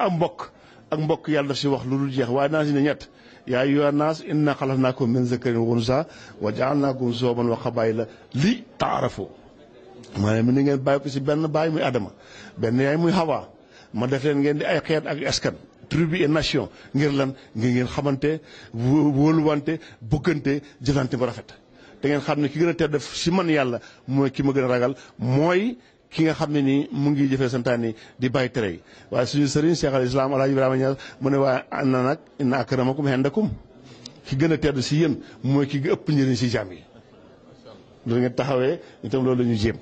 ak mbokk yàlla daf si wax lu dul jeex waaye naa si ne ñett yaa ayyuha naas inna xalaqnaakum min zakarin wa unsaa wa jaalnaakum shuuban wa qabaa'ila li taarafu maanaam ni ngeen bàyyi ko si benn baay muy Adama benn yaay muy Hawa ma def leen ngeen di ay xeet ak askan tribu et nation ngir lan ngeen xamante wóoluwante bëggante jëfante bu rafet te ngeen xam ne ki gën a tedd si man yàlla mooy ki ma gën a ragal mooy ki nga xam ne nii mu ngi jëfee santaane di bàyyi tere yi waaye suñu sëriñ Cheikh al Islam Alaaji Ibrahima Niass mu ne waaye na nag inna akramakum indakum ki gën a tedd si yéen mooy ki ëpp njëriñ si jaam yi loolu ngeen taxawee itam loolu la ñu jéem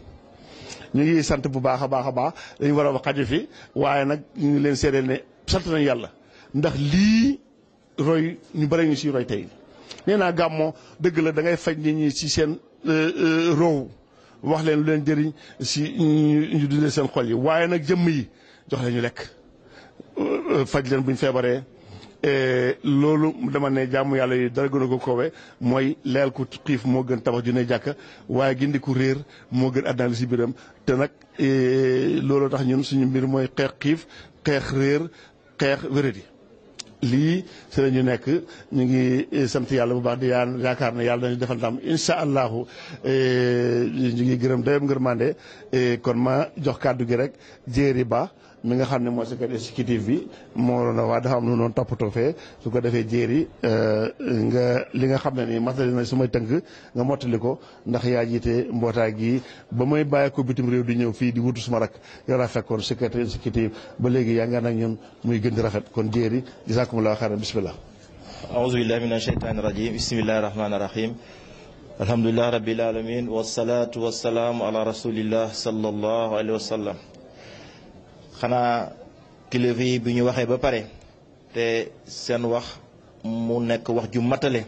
ñu ngi sant bu baax a baax dañu war a wax xaju fi waaye nag ñu ngi leen seedeel ne sant nañ yàlla ndax lii roy ñu bëri ñu si roy tey nee naa gàmmoo dëgg la da ngay faj nit ñi si seen roow wax leen lu leen jëriñ si ñu dundee seen xol yi waaye nag jëmm yi jox leen ñu lekk faj leen buñ feebaree loolu dama ne jàmm yàlla yi dara gën a ko koowe mooy leel ku xiif moo gën tabax ju ne jàkka waaye gindi ku réer moo gën àddina li si biram te nag loolu tax ñun suñu mbir mooy xeex xiif xeex réer xeex wéradi lii si la ñu nekk ñu ngi sant yàlla bu baax di yaakaar ne yàlla dañu defal ndam incha allahu ñu ngi gërëm dayam ngërmande kon ma jox kàddu gi rek jéeri ba mi nga xam ne mooy secrétaire exécutif bi moo doon waa dafa am lu noonu toppatoo fee su ko defee jéeri nga li nga xam ne nii matali na su may tënk nga mottali ko ndax yaa jiite mbootaay gi ba may bàyyi ko bitim réew di ñëw fii di wutu suma rak yow laa fekkoon secrétaire exécutif ba léegi yaa ngi ànd ak ñun muy gën di rafet kon jéeri jazakumullahu xayran bismillah aouzu billahi min asheytaani rajim bismillahi rahmaani rahim alhamdulilah rabbil alamin wasalaatu wasalaamu ala rasulillah sallallahu alayhi wa sallam xanaa kilifa yi bi ñu waxee ba pare te seen wax mu nekk wax ju matale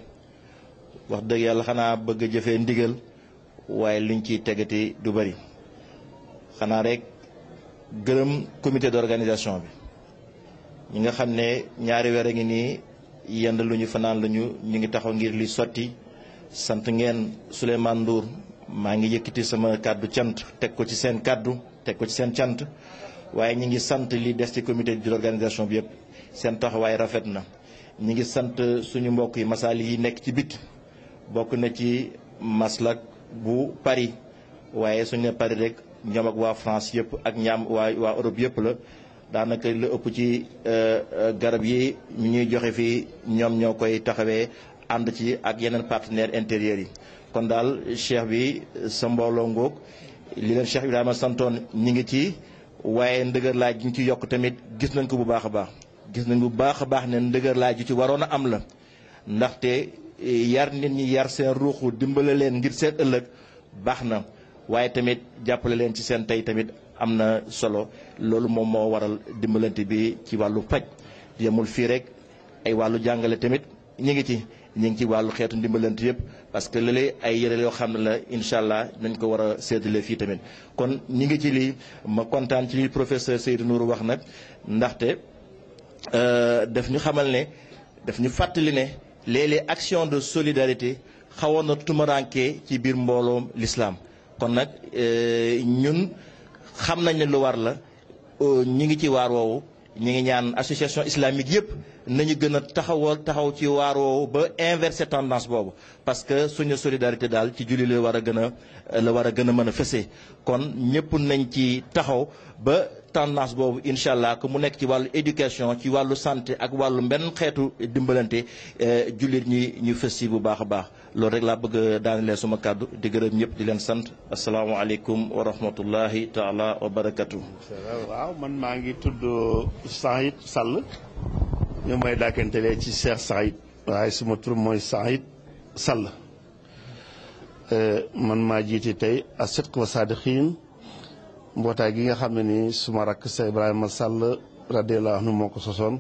wax dëgg yàlla xanaa bëgg a jëfee ndigal waaye luñ ciy tegati du bari xanaa rek gërëm comité d'organisation bi ñi nga xam ne ñaari weer a ngi nii yend lu ñu fanaan lañu ñu ngi taxaw ngir li sotti sant ngeen Souleymane Ndour maa ngi yëkkati sama kàddu cant teg ko ci seen kàddu teg ko ci seen cant waaye ñi ngi sant li des ci comité d'organisation bi yëpp seen taxawaay rafet na ñi ngi sant suñu mbokk yi masaali yi nekk ci bit bokk na ci maslak bu Paris waaye suñu ne Paris rek ñoom ak waa France yëpp ak ñaam waa Europe yëpp la daanaka lu ëpp ci garab yi ñu ñuy joxe fii ñoom ñoo koy taxawee ànd ci ak yeneen partenaires intérieurs yi kon daal cheikh bi sa mbooloo ngoog li leen Cheikh Ibrahima santoon ñi ngi ci waaye ndëgër laaj gi ñu ci yokk tamit gis nañ ko bu baax a baax gis nañ bu baax a baax ne ndëgër laaj gi ci waroon a am la ndaxte yar nit ñi yar seen ruuxu dimbale leen ngir seen ëllëg baax na waaye tamit jàppale leen ci seen tey tamit am na solo loolu moom moo waral dimbalante bi ci wàllu paj yemul fii rek ay wàllu jàngale tamit ñu ngi ci wàllu xeetu ndimbalante yëpp parce que léeg-léeg ay yëre yoo xam ne la incha allah nañ ko war a séddale fii tamit kon ñu ngi ci lii ma kontaan ci li professeur Seydou Nourou wax nag ndaxte daf ñu xamal ne daf ñu fàttali ne léeg-léeg action de solidarité xawoon na tumuraanke ci biir mbooloom l'islam kon nag ñun xam nañ ne lu war la ñi ngi ci waar woowu ñi ngi ñaan association islamique yëpp nañu gën a taxaw ci waar woowu ba inverser tendance boobu parce que suñu solidarité daal ci julli la war a gën a mën a fësee kon ñëpp nañ ci taxaw ba tendance boobu incha allah que mu nekk ci wàllu éducation ci wàllu santé ak wàllu benn xeetu dimbalante jullit ñi ñu fës si bu baax a baax loolu rek laa bëgg daanelee suma kàddu di gërëm ñëpp di leen sant asalaamaaleykum wa rahmatullahi taala wa barakatu. waaw man maa ngi tudd Saïd Sall ñu may daakantelee ci Cheikh Saïd waaye suma tur mooy Saïd Sall man maa jiite tey as-Sidq wa Saadiqiin mbootaay gi nga xam ne ni suma rakk Cheikh Ibrahima Sall radiyallahu anhu moo ko sosoon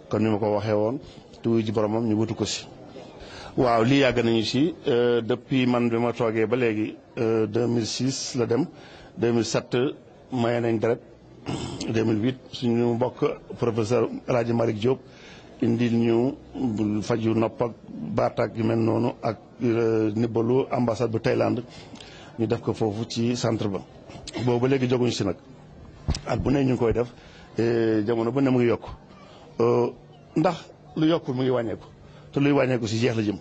kon ni ma ko waxee woon tuuti ji boromam ñu wutu ko si. waaw lii yàgg nañu si depuis man bi ma toogee ba léegi 2006 la dem 2007 maye nañ deret 2008 suñu mbokk professeur El Hadj Malick Diop indil ñu faju nopp ak baat ak yu mel noonu ak ndimbalu ambassade bu Thaïlande ñu def ko foofu ci centre ba. boobu ba léegi joguñ si nag at bu ne ñu ngi koy def jamono bu ne mu ngi yokk ndax lu yokkul mu ngi wàññeeku te luy wàññeeku si jeex la jëm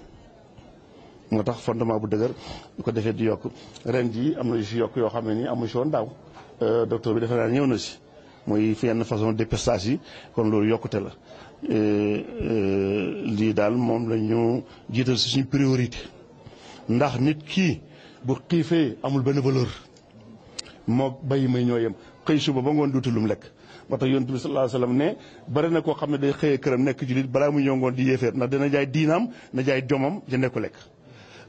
moo tax fondement bu dëgër bu ko defee di yokk ren jii am na yu si yokk yoo xam ne nii amu si woon daaw docteur bi defe naa ñëw na si mooy yenn façon dépistage yi kon loolu yokkute la lii daal moom la ñu jiital si suñu priorité ndax nit kii bu xiifee amul benn valeur moo bàyyi may ñoo yem xëy suba ba ngoon duutu lum lekk moo tax yonent bi sallallahu alayhi wa sallam ne bari na koo xam ne day xëyee këram nekk jullit balaa mu ñëw ngoon di yéefeer ndax dina jaay diinaam na jaay jomam jëndee ko lekk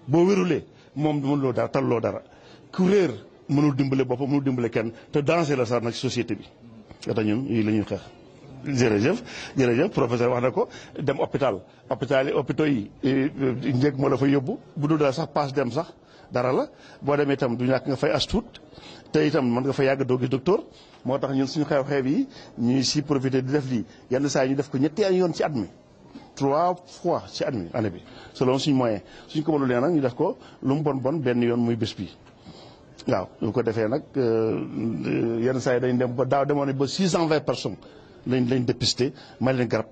boo wérulee moom mënuloo dara talloo dara ku réer mënul dimbale boppam mënul dimbale kenn te danger la sax nag société bi moo tax ñun yii la ñuy xeex. jërëjëf professeur wax na ko dem hôpitaux yi njëg moo la fa yóbbu bu dul dara sax paas dem sax dara la boo demee itam du ñàkk nga fay as tuut te itam mën nga fa yàgg doo gis docteur moo tax ñun suñu xew-xew yi ñuy si profité di def lii yenn saa yi ñu def ko ñetti yoon ci at mi 3 fois ci at mi année bi selon suñu moyen suñ ko mënulee nag ñu def ko lu mu bon benn yoon muy bés bi waaw lu ko defee nag yenn saa yi dañ dem ba daaw demoon ba 620 personnes lañ dépisté may leen garab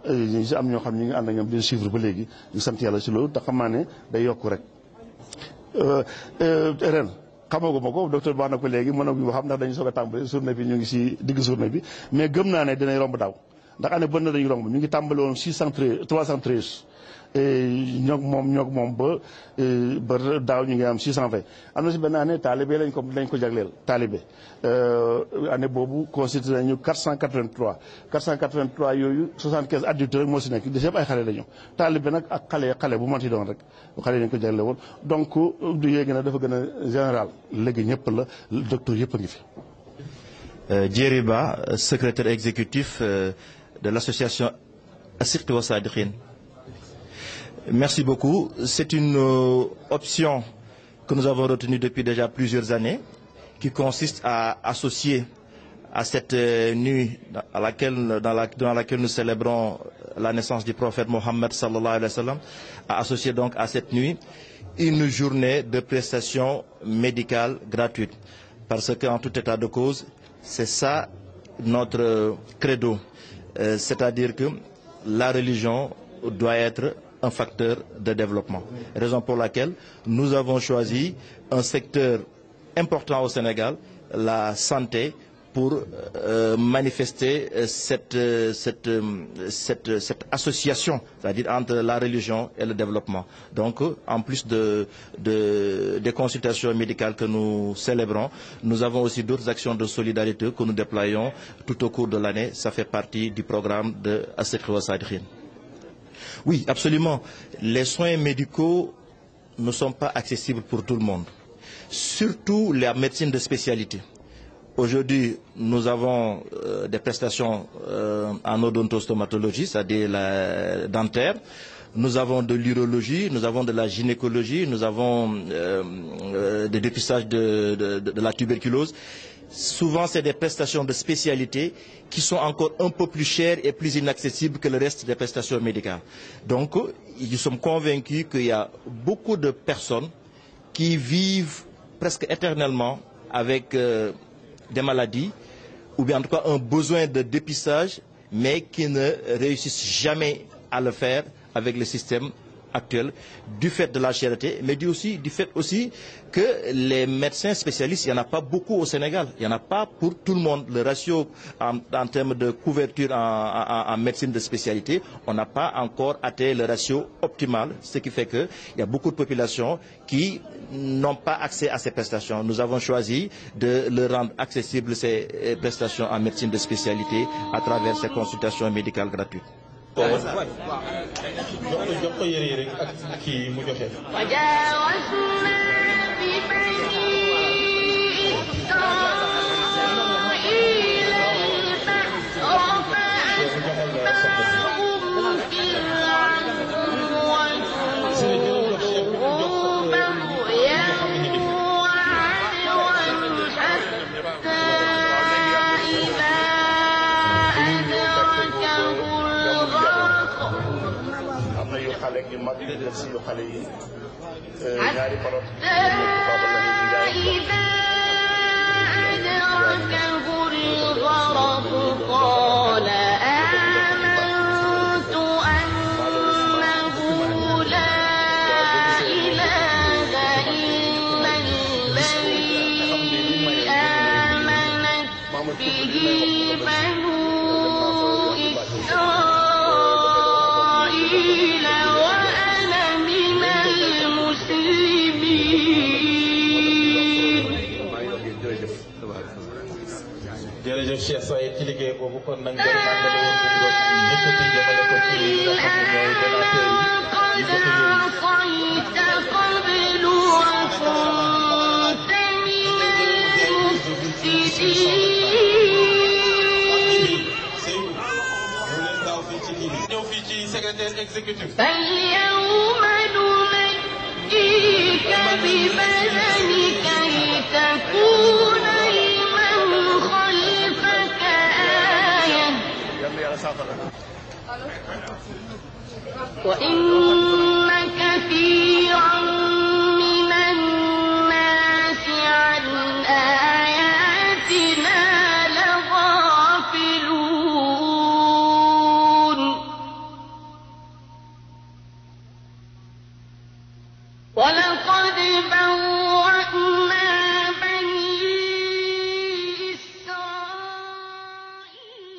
ñu si am ñoo xam ñu ngi ànd ak ñoom di suivre ba léegi ñu sant yàlla si loolu te xam naa ne day yokk rek ren xamaguma ko docteur wax na ko léegi mënaguñu xam ndax dañu soog a tàmbali journée bi ñu ngi si digg journée bi mais gëm naa ne dinañ romb daaw ndax année bën na dañu romb ñu ngi tàmbali woon 313 ñoog moom ba daaw ñu ngi am 620 am na si benn année taalibe lañ ko jagleel taalibe année boobu constitué nañu 483 yooyu 75 adultes rek moo si nekk des yëpp ay xale lañu taalibe nag ak xale bu manti doon rek xale lañ ko jagleel woon donc du yéegi nag dafa gën a général léegi ñëpp la docteur yëpp a ngi fi. Djeri Ba, secrétaire exécutif de l'association as-Sidq wa Saadiqiin. Merci beaucoup. C'est une option que nous avons retenue depuis déjà plusieurs années, qui consiste à associer à cette nuit dans laquelle nous célébrons la naissance du prophète Mohammed sallallahu alayhi wa sallam, à associer donc à cette nuit une journée de prestations médicales gratuites. Parce qu'en tout état de cause, c'est ça notre credo. C'est-à-dire que la religion doit être un facteur de développement. Raison pour laquelle nous avons choisi un secteur important au Sénégal, la santé, pour manifester cette association, c'est-à-dire entre la religion et le développement. Donc, en plus des consultations médicales que nous célébrons, nous avons aussi d'autres actions de solidarité que nous déployons tout au cours de l'année. Ça fait partie du programme de as-Sidq wa Saadiqiin. Oui, absolument. Les soins médicaux ne sont pas accessibles pour tout le monde. surtout la médecine de spécialité. Aujourd'hui, nous avons des prestations en odontostomatologie, c'est-à-dire la dentaire. Nous avons de l'urologie, nous avons de la gynécologie, nous avons des dépistages de la tuberculose. Souvent, c'est des prestations de spécialité qui sont encore un peu plus chères et plus inaccessibles que le reste des prestations médicales. Donc, nous sommes convaincus qu'il y a beaucoup de personnes qui vivent presque éternellement avec des maladies, ou bien en tout cas un besoin de dépistage, mais qui ne réussissent jamais à le faire avec le système actuel, du fait de la cherté, mais du fait aussi que les médecins spécialistes, il n'y en a pas beaucoup au Sénégal. Il n'y en a pas pour tout le monde. Le ratio en termes de couverture en médecine de spécialité, on n'a pas encore atteint le ratio optimal, ce qui fait qu'il y a beaucoup de populations qui n'ont pas accès à ces prestations. Nous avons choisi de leur rendre accessibles ces prestations en médecine de spécialité à travers ces consultations médicales gratuites. jërëjëf Cheikh Saïd ci liggéey boobu kon nag ngeen tàmbali woon di ko yëkkati jëmale ko ci ñi nga xam ne ñooy donateurs yi ñëw fii ci secrétaire exécutif وإن كثيرا من الناس عن آياتنا لغافلون ولقد